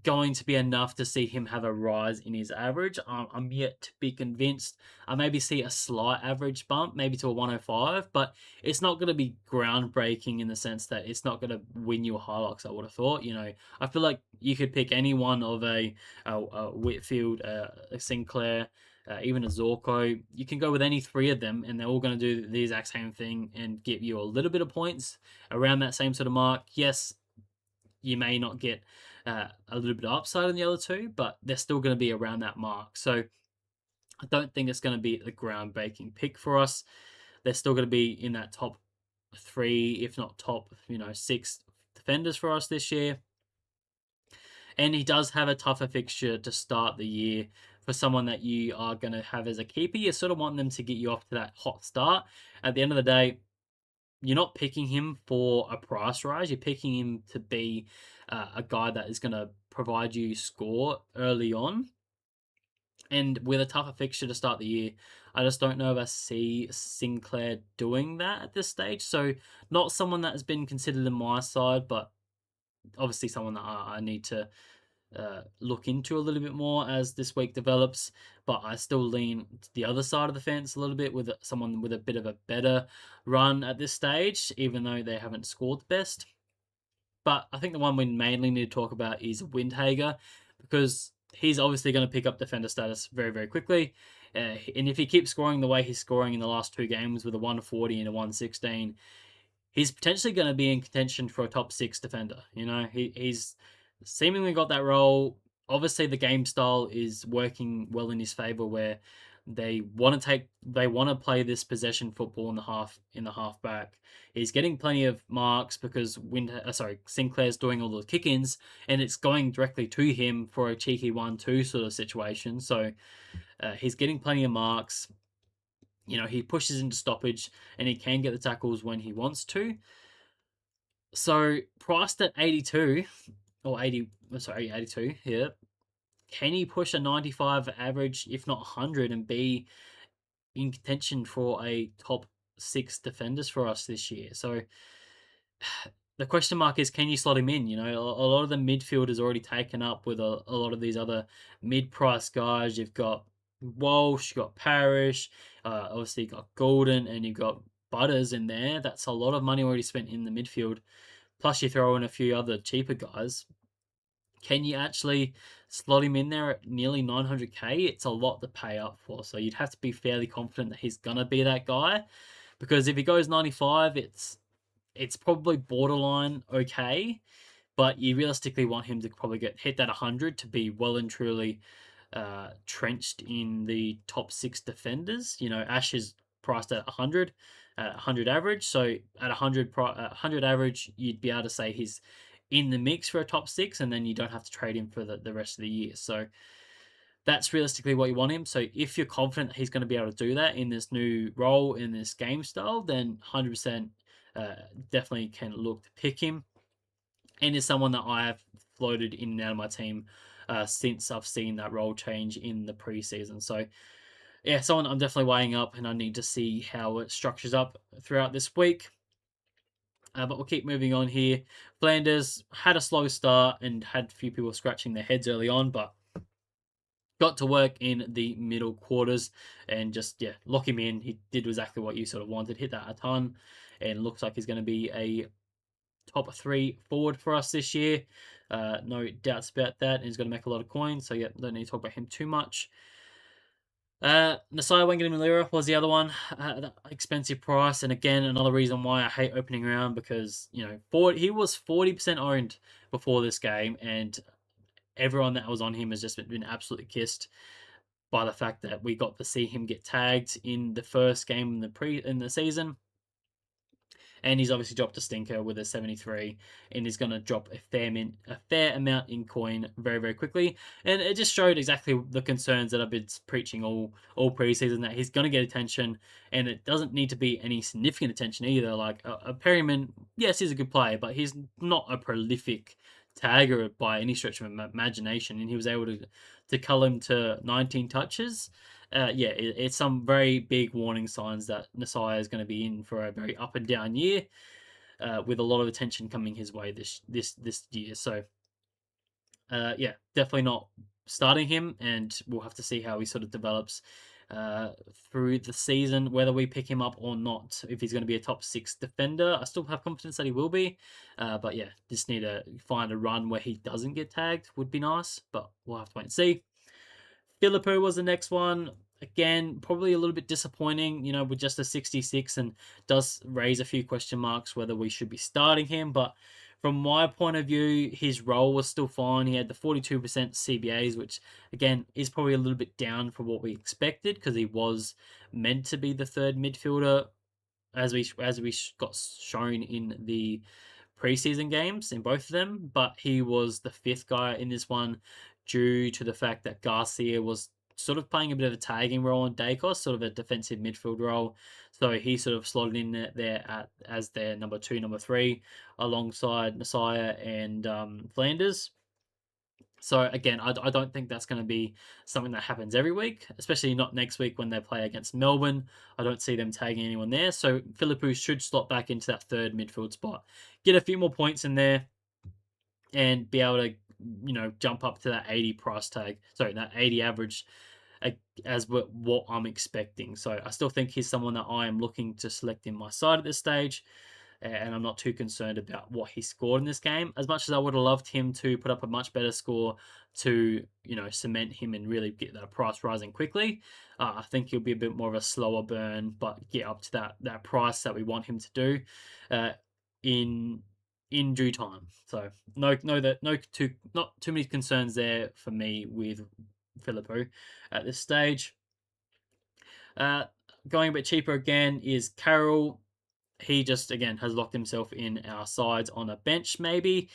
going to be enough to see him have a rise in his average? I'm yet to be convinced. I maybe see a slight average bump, maybe to a 105, but it's not going to be groundbreaking in the sense that it's not going to win you a Hilux, I would have thought. I feel like you could pick any one of a Whitfield, a Sinclair, even a Zorko. You can go with any 3 of them, and they're all going to do the exact same thing and give you a little bit of points around that same sort of mark. Yes, you may not get a little bit of upside in the other 2, but they're still going to be around that mark. So I don't think it's going to be the groundbreaking pick for us. they're still going to be in that top 3, if not top, 6 defenders for us this year. And he does have a tougher fixture to start the year. For someone that you are going to have as a keeper, you sort of want them to get you off to that hot start. At the end of the day, you're not picking him for a price rise. You're picking him to be a guy that is going to provide you score early on. And with a tougher fixture to start the year, I just don't know if I see Sinclair doing that at this stage. So, not someone that has been considered in my side, but obviously someone that I need to look into a little bit more as this week develops. But I still lean to the other side of the fence a little bit with someone with a bit of a better run at this stage, even though they haven't scored the best. But I think the one we mainly need to talk about is Windhager, because he's obviously going to pick up defender status very, very quickly. And if he keeps scoring the way he's scoring in the last 2 games with a 140 and a 116, he's potentially going to be in contention for a top 6 defender. He's seemingly got that role. Obviously, the game style is working well in his favor, where they want to play this possession football in the halfback. He's getting plenty of marks because Sinclair's doing all the kick-ins, and it's going directly to him for a cheeky 1-2 sort of situation. So he's getting plenty of marks. He pushes into stoppage, and he can get the tackles when he wants to. So priced at 82 or 82 here. Can he push a 95 average, if not 100, and be in contention for a top 6 defenders for us this year? So the question mark is, can you slot him in? A lot of the midfield is already taken up with a lot of these other mid-price guys. You've got Walsh, you've got Parrish, obviously you've got Golden, and you've got Butters in there. That's a lot of money already spent in the midfield. Plus you throw in a few other cheaper guys. Can you actually slot him in there at nearly 900k? It's a lot to pay up for. So you'd have to be fairly confident that he's going to be that guy. Because if he goes 95, it's probably borderline okay. But you realistically want him to probably hit that 100 to be well and truly trenched in the top 6 defenders. Ash is priced at 100, at 100 average. So at 100 average, you'd be able to say he's in the mix for a top 6, and then you don't have to trade him for the rest of the year. So that's realistically what you want him. So if you're confident that he's going to be able to do that in this new role, in this game style, then 100% definitely can look to pick him. And is someone that I have floated in and out of my team since I've seen that role change in the preseason. So yeah, someone I'm definitely weighing up, and I need to see how it structures up throughout this week. But we'll keep moving on here. Flanders had a slow start and had a few people scratching their heads early on, but got to work in the middle quarters and just, lock him in. He did exactly what you sort of wanted, hit that a ton, and looks like he's going to be a top 3 forward for us this year. No doubts about that. He's going to make a lot of coins, so don't need to talk about him too much. Nasiah Wanganimulira was the other one, expensive price, and again another reason why I hate opening round, because he was 40% owned before this game, and everyone that was on him has just been absolutely kissed by the fact that we got to see him get tagged in the first game in the season. And he's obviously dropped a stinker with a 73, and he's going to drop a fair amount in coin very, very quickly. And it just showed exactly the concerns that I've been preaching all preseason, that he's going to get attention, and it doesn't need to be any significant attention either. Like a Perryman, yes, he's a good player, but he's not a prolific tagger by any stretch of imagination, and he was able to cull him to 19 touches. It's some very big warning signs that Nasiah is going to be in for a very up and down year, with a lot of attention coming his way this year. So, definitely not starting him, and we'll have to see how he sort of develops through the season, whether we pick him up or not. If he's going to be a top 6 defender, I still have confidence that he will be. But just need to find a run where he doesn't get tagged would be nice, but we'll have to wait and see. Philippou was the next one. Again, probably a little bit disappointing, with just a 66, and does raise a few question marks whether we should be starting him. But from my point of view, his role was still fine. He had the 42% CBAs, which, again, is probably a little bit down from what we expected, because he was meant to be the third midfielder as we got shown in the preseason games in both of them, but he was the fifth guy in this one due to the fact that Garcia was sort of playing a bit of a tagging role in Dacos, sort of a defensive midfield role. So he sort of slotted in there as their number two, number three, alongside Messiah and Flanders. So again, I don't think that's going to be something that happens every week, especially not next week when they play against Melbourne. I don't see them tagging anyone there. So Philippou should slot back into that third midfield spot, get a few more points in there, and be able to jump up to that 80 price tag. Sorry, that 80 average as what I'm expecting. So I still think he's someone that I am looking to select in my side at this stage, and I'm not too concerned about what he scored in this game. As much as I would have loved him to put up a much better score to cement him and really get that price rising quickly, I think he'll be a bit more of a slower burn, but get up to that price that we want him to do in due time. So not too many concerns there for me with Philippou at this stage. Going a bit cheaper again is Carroll. He just again has locked himself in our sides on a bench, maybe.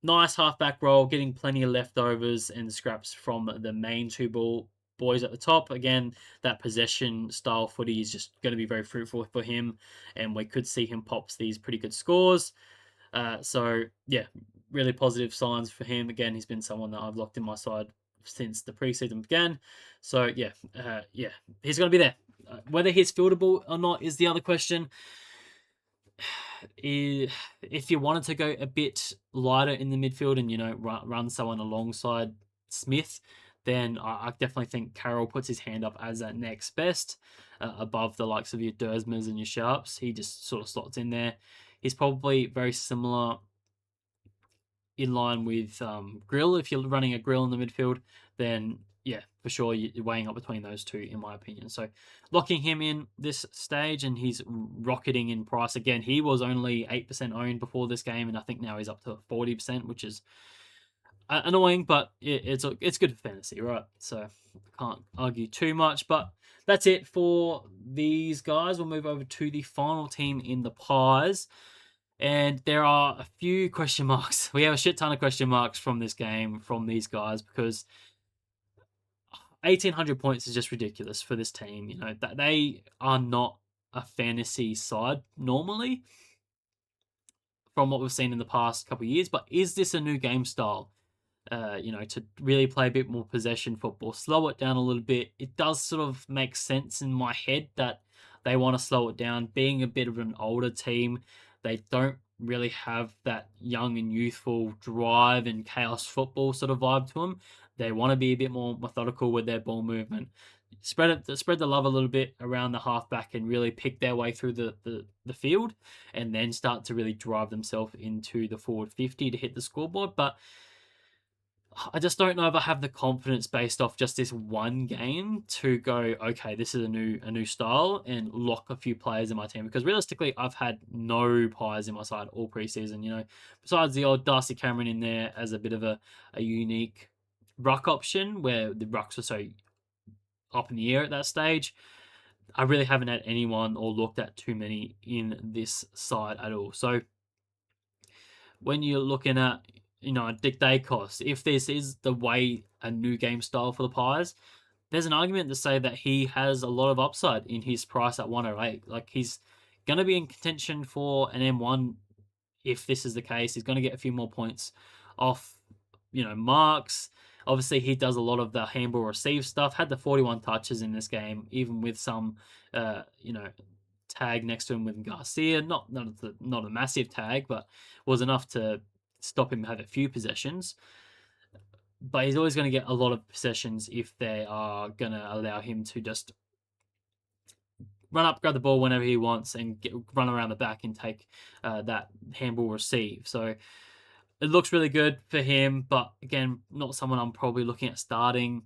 Nice halfback role, getting plenty of leftovers and scraps from the main two boys at the top. Again, that possession style footy is just going to be very fruitful for him, and we could see him pops these pretty good scores. So yeah, really positive signs for him. Again, he's been someone that I've locked in my side since the preseason began. So yeah, he's going to be there. Whether he's fieldable or not is the other question. If you wanted to go a bit lighter in the midfield and run someone alongside Smith, then I definitely think Carroll puts his hand up as that next best, above the likes of your Dersmers and your Sharps. He just sort of slots in there. He's probably very similar in line with Grill. If you're running a Grill in the midfield, then yeah, for sure you're weighing up between those two, in my opinion. So locking him in this stage, and he's rocketing in price again. He was only 8% owned before this game, and I think now he's up to 40%, which is annoying, but it's good for fantasy, right? So I can't argue too much. But that's it for these guys. We'll move over to the final team in the pies. And there are a few question marks. We have a shit ton of question marks from this game, from these guys, because 1,800 points is just ridiculous for this team. That they are not a fantasy side normally, from what we've seen in the past couple of years. But is this a new game style? To really play a bit more possession football, slow it down a little bit. It does sort of make sense in my head that they want to slow it down. Being a bit of an older team, they don't really have that young and youthful drive and chaos football sort of vibe to them. They want to be a bit more methodical with their ball movement. Spread the love a little bit around the halfback and really pick their way through the field, and then start to really drive themselves into the forward 50 to hit the scoreboard. But I just don't know if I have the confidence based off just this one game to go, okay, this is a new style, and lock a few players in my team, because realistically I've had no pies in my side all preseason, besides the old Darcy Cameron in there as a bit of a unique ruck option where the rucks were so up in the air at that stage. I really haven't had anyone or looked at too many in this side at all. So when you're looking at Dick Dacos, if this is the way a new game style for the Pies, there's an argument to say that he has a lot of upside in his price at 108. Like, he's going to be in contention for an M1 if this is the case. He's going to get a few more points off, marks. Obviously, he does a lot of the handball receive stuff. Had the 41 touches in this game, even with some, tag next to him with Garcia. Not a massive tag, but was enough to stop him have a few possessions. But he's always going to get a lot of possessions if they are going to allow him to just run up, grab the ball whenever he wants, and run around the back and take that handball receive. So it looks really good for him, but again, not someone I'm probably looking at starting.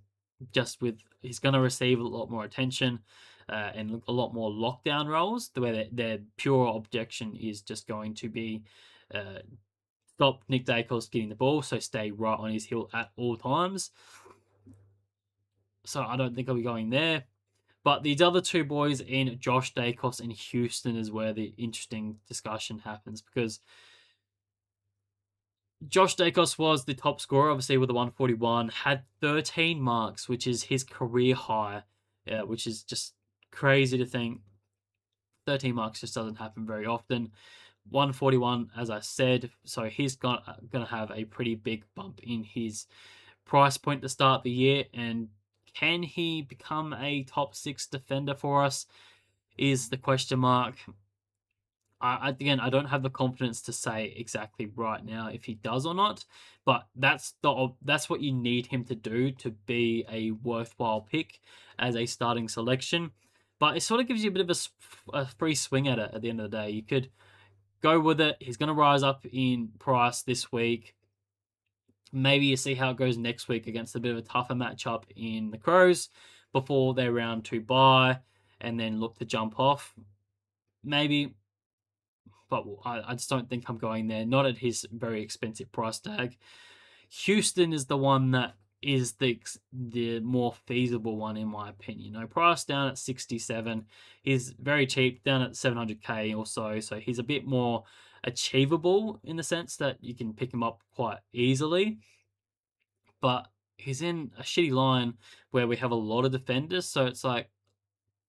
Just with, he's going to receive a lot more attention and a lot more lockdown roles, the way that their pure objection is just going to be stop Nick Dacos getting the ball, so stay right on his heel at all times. So I don't think I'll be going there. But these other two boys in Josh Dacos and Houston is where the interesting discussion happens, because Josh Dacos was the top scorer, obviously, with the 141, had 13 marks, which is his career high, which is just crazy to think. 13 marks just doesn't happen very often. 141, as I said, so he's going to have a pretty big bump in his price point to start the year. And can he become a top 6 defender for us is the question mark. Again, I don't have the confidence to say exactly right now if he does or not, but that's what you need him to do to be a worthwhile pick as a starting selection. But it sort of gives you a bit of a free swing at it at the end of the day. You could go with it. He's going to rise up in price this week. Maybe you see how it goes next week against a bit of a tougher matchup in the Crows before their round 2 bye, and then look to jump off. Maybe, but I just don't think I'm going there. Not at his very expensive price tag. Houston is the one that is the more feasible one in my opinion. Price down at 67. He's very cheap, down at 700k or so. So he's a bit more achievable in the sense that you can pick him up quite easily. But he's in a shitty line where we have a lot of defenders. So it's like,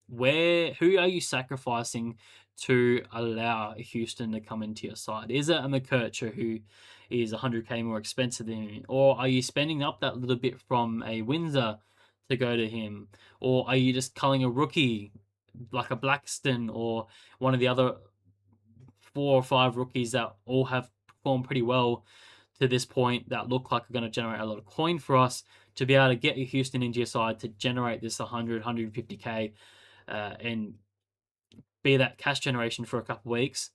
who are you sacrificing to allow Houston to come into your side? Is it a McKercher who is 100k more expensive than him? Or are you spending up that little bit from a Windsor to go to him? Or are you just culling a rookie like a Blackston or one of the other 4 or 5 rookies that all have performed pretty well to this point that look like are going to generate a lot of coin for us to be able to get Houston into your side to generate this 100, 150k and be that cash generation for a couple of weeks,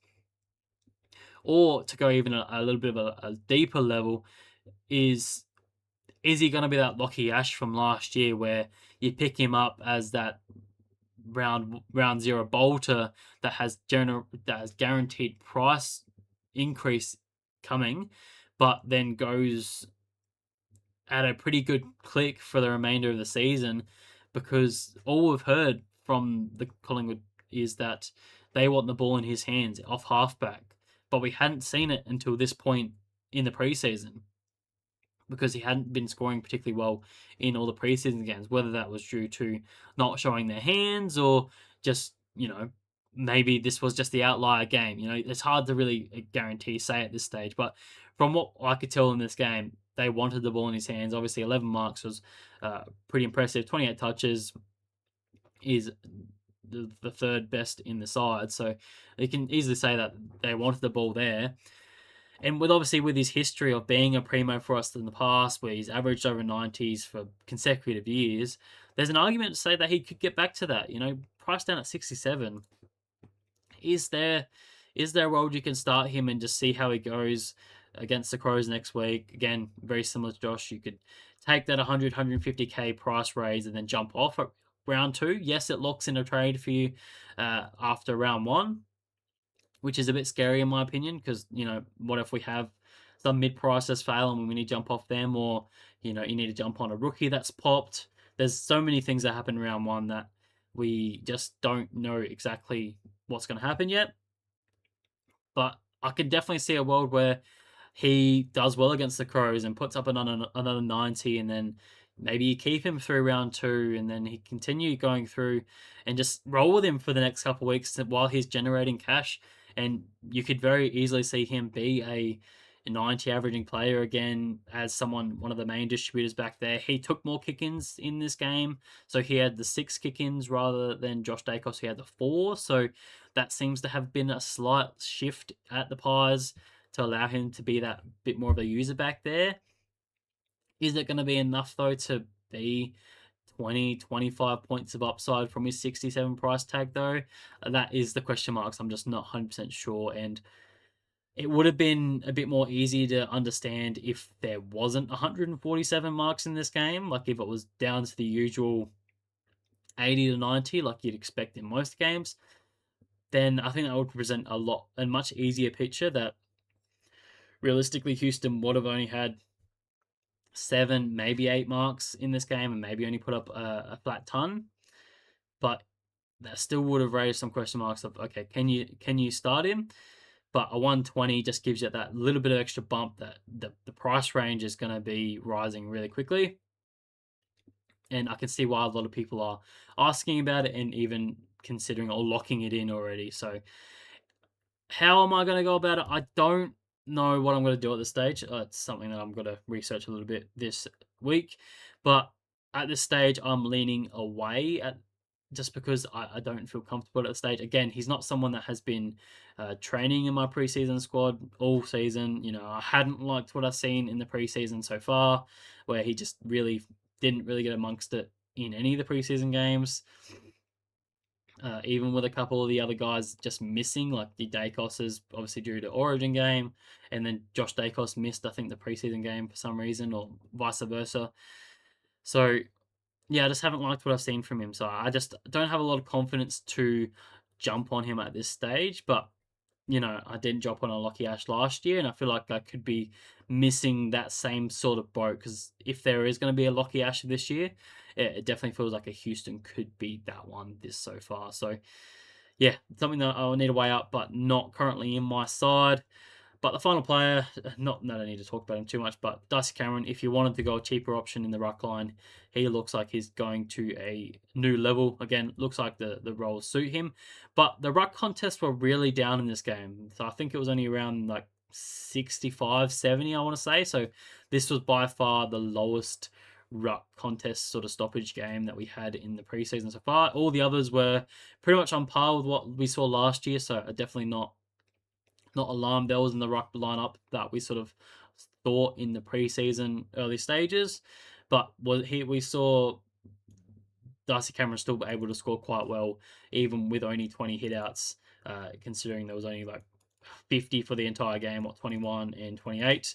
or to go even a little bit of a deeper level, is he going to be that Lockie Ash from last year where you pick him up as that round 0 bolter that has guaranteed price increase coming, but then goes at a pretty good click for the remainder of the season, because all we've heard from the Collingwood is that they want the ball in his hands off halfback, but we hadn't seen it until this point in the preseason, because he hadn't been scoring particularly well in all the preseason games, whether that was due to not showing their hands or just, maybe this was just the outlier game. It's hard to really say at this stage, but from what I could tell in this game, they wanted the ball in his hands. Obviously, 11 marks was pretty impressive. 28 touches is the third best in the side, so you can easily say that they wanted the ball there. And with his history of being a primo for us in the past, where he's averaged over 90s for consecutive years, there's an argument to say that he could get back to that. Price down at 67. Is there a world you can start him and just see how he goes against the Crows next week? Again, very similar to Josh. You could take that 100, 150k price raise and then jump off at round 2. Yes, it locks in a trade for you after round 1, which is a bit scary in my opinion, because, what if we have some mid-prices fail and we need to jump off them, or, you need to jump on a rookie that's popped. There's so many things that happen in round 1 that we just don't know exactly what's going to happen yet. But I could definitely see a world where he does well against the Crows and puts up another 90, and then maybe you keep him through round 2, and then he continue going through and just roll with him for the next couple of weeks while he's generating cash. And you could very easily see him be a 90 averaging player again as one of the main distributors back there. He took more kick-ins in this game, so he had the 6 kick-ins rather than Josh Dacos, who had the 4. So that seems to have been a slight shift at the Pies to allow him to be that bit more of a user back there. Is it going to be enough, though, to be 20, 25 points of upside from his 67 price tag, though? That is the question marks. I'm just not 100% sure. And it would have been a bit more easy to understand if there wasn't 147 marks in this game, like if it was down to the usual 80 to 90, like you'd expect in most games. Then I think that would present a much easier picture that realistically Houston would have only had 7, maybe 8 marks in this game, and maybe only put up a flat ton. but that still would have raised some question marks of, okay, can you start him? But a 120 just gives you that little bit of extra bump that the price range is going to be rising really quickly. And I can see why a lot of people are asking about it and even considering or locking it in already. So how am I going to go about it? I don't know what I'm going to do at this stage. It's something that I'm going to research a little bit this week. But at this stage, I'm leaning away at just because I don't feel comfortable at the stage. Again, he's not someone that has been training in my preseason squad all season. I hadn't liked what I've seen in the preseason so far, where he just really didn't really get amongst it in any of the preseason games. Even with a couple of the other guys just missing, like the Dacos is obviously due to Origin game, and then Josh Dacos missed, I think, the preseason game for some reason, or vice versa. So, yeah, I just haven't liked what I've seen from him. So I just don't have a lot of confidence to jump on him at this stage. But I didn't jump on a Lockie Ash last year, and I feel like I could be missing that same sort of boat because if there is going to be a Lockie Ash this year, it definitely feels like a Houston could be that one this so far. So, yeah, something that I'll need to weigh up, but not currently in my side. But the final player, not that I need to talk about him too much, but Darcy Cameron, if you wanted to go a cheaper option in the ruck line, he looks like he's going to a new level. Again, looks like the roles suit him. But the ruck contests were really down in this game. So I think it was only around like 65, 70, I want to say. So this was by far the lowest ruck contest sort of stoppage game that we had in the preseason so far. All the others were pretty much on par with what we saw last year, so definitely not alarm bells in the ruck lineup that we sort of thought in the preseason early stages. But we saw Darcy Cameron still able to score quite well, even with only 20 hitouts, considering there was only like 50 for the entire game, 21 and 28.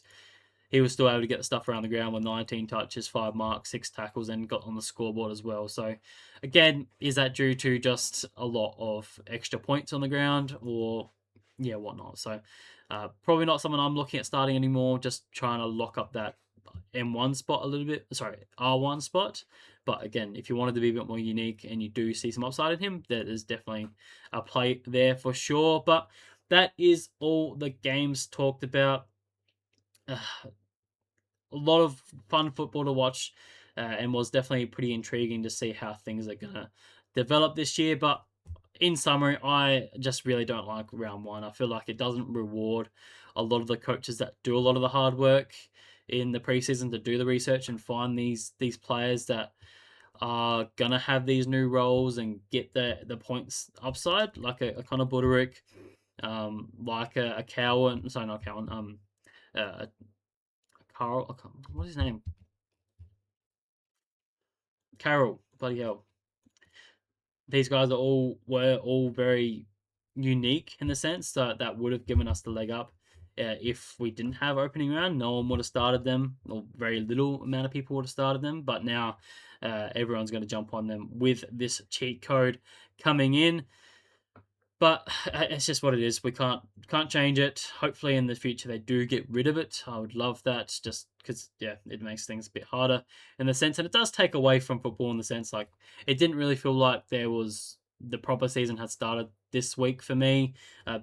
He was still able to get the stuff around the ground with 19 touches, 5 marks, 6 tackles, and got on the scoreboard as well. So, again, is that due to just a lot of extra points on the ground or, yeah, whatnot? So, probably not someone I'm looking at starting anymore, just trying to lock up that M1 spot a little bit, sorry, R1 spot. But again, if you wanted to be a bit more unique and you do see some upside in him, there is definitely a play there for sure. But that is all the games talked about. A lot of fun football to watch, and was definitely pretty intriguing to see how things are gonna develop this year. But in summary, I just really don't like round one. I feel like it doesn't reward a lot of the coaches that do a lot of the hard work in the preseason to do the research and find these players that are gonna have these new roles and get the points upside, like a Connor Buderick, like a Cowan, sorry, not Cowan, uh, Carl, what's his name? Carroll, bloody hell. These guys were all very unique in the sense that would have given us the leg up. If we didn't have opening round, no one would have started them, or very little amount of people would have started them. But now everyone's going to jump on them with this cheat code coming in. But it's just what it is. We can't change it. Hopefully, in the future, they do get rid of it. I would love that, just because it makes things a bit harder in the sense, and it does take away from football in the sense like it didn't really feel like there was the proper season had started this week for me.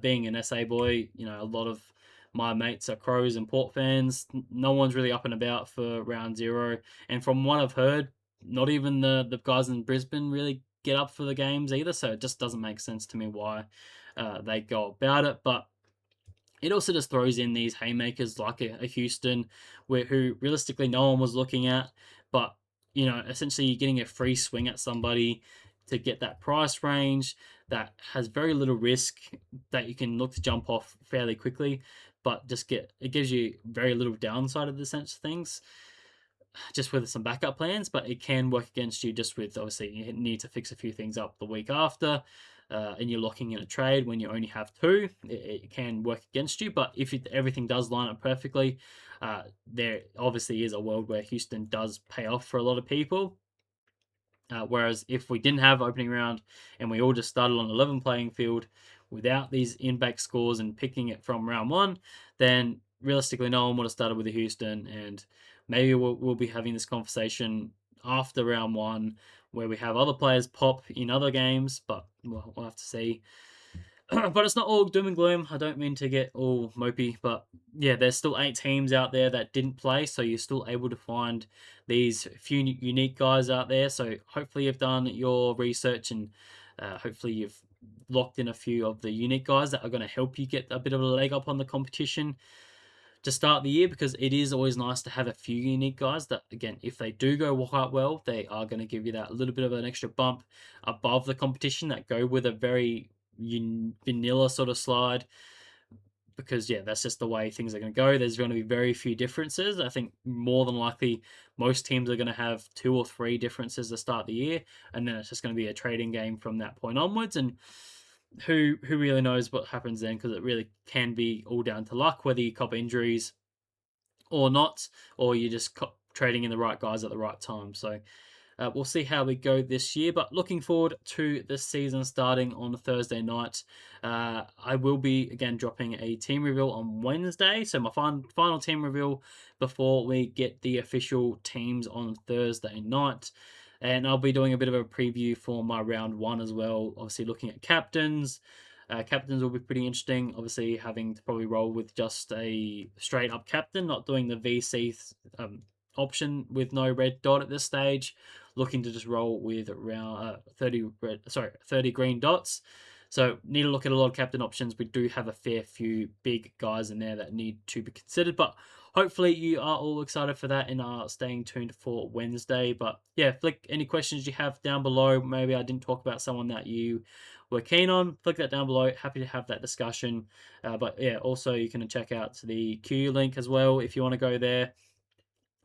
Being an SA boy, a lot of my mates are Crows and Port fans. No one's really up and about for round zero, and from what I've heard, not even the guys in Brisbane really get up for the games either. So it just doesn't make sense to me why they go about it. But it also just throws in these haymakers like a Houston, who realistically no one was looking at, but essentially you're getting a free swing at somebody to get that price range that has very little risk that you can look to jump off fairly quickly, but it gives you very little downside of the sense of things just with some backup plans, but it can work against you just with obviously you need to fix a few things up the week after, and you're locking in a trade when you only have two. It can work against you, but if everything does line up perfectly, there obviously is a world where Houston does pay off for a lot of people. Whereas if we didn't have opening round and we all just started on 11 playing field without these in-back scores and picking it from round one, then realistically no one would have started with the Houston, and maybe we'll be having this conversation after round one, where we have other players pop in other games, but we'll have to see. But it's not all doom and gloom. I don't mean to get all mopey, but yeah, there's still 8 teams out there that didn't play, so you're still able to find these few unique guys out there. So hopefully you've done your research, and hopefully you've locked in a few of the unique guys that are going to help you get a bit of a leg up on the competition to start the year, because it is always nice to have a few unique guys that, again, if they do go quite well, they are going to give you that little bit of an extra bump above the competition that go with a very vanilla sort of slide. Because yeah, that's just the way things are going to go. There's going to be very few differences. I think more than likely most teams are going to have 2 or 3 differences to start the year, and then it's just going to be a trading game from that point onwards. And who really knows what happens then, because it really can be all down to luck, whether you cop injuries or not, or you're just trading in the right guys at the right time. So we'll see how we go this year, but looking forward to the season starting on Thursday night. I will be again dropping a team reveal on Wednesday, so my final team reveal before we get the official teams on Thursday night. And I'll be doing a bit of a preview for my round one as well, obviously looking at captains. Captains will be pretty interesting, obviously having to probably roll with just a straight up captain, not doing the VC option with no red dot at this stage, looking to just roll with around 30 green dots. So need to look at a lot of captain options. We do have a fair few big guys in there that need to be considered, but hopefully you are all excited for that and are staying tuned for Wednesday. But yeah, flick any questions you have down below. Maybe I didn't talk about someone that you were keen on, flick that down below. Happy to have that discussion. But yeah, also you can check out the Q link as well if you want to go there.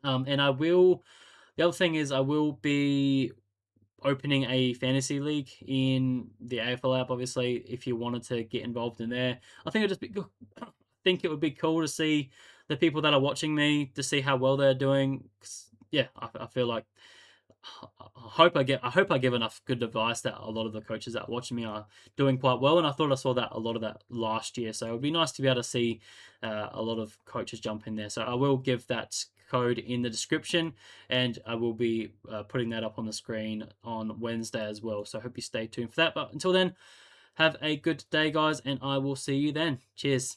And the other thing is I will be opening a fantasy league in the AFL app, obviously, if you wanted to get involved in there. I think I think it would be cool to see the people that are watching me, to see how well they're doing. Yeah, I feel like I hope I give enough good advice that a lot of the coaches that are watching me are doing quite well, and I thought I saw that a lot of that last year. So it would be nice to be able to see a lot of coaches jump in there. So I will give that code in the description, and I will be putting that up on the screen on Wednesday as well. So I hope you stay tuned for that. But until then, have a good day, guys, and I will see you then. Cheers.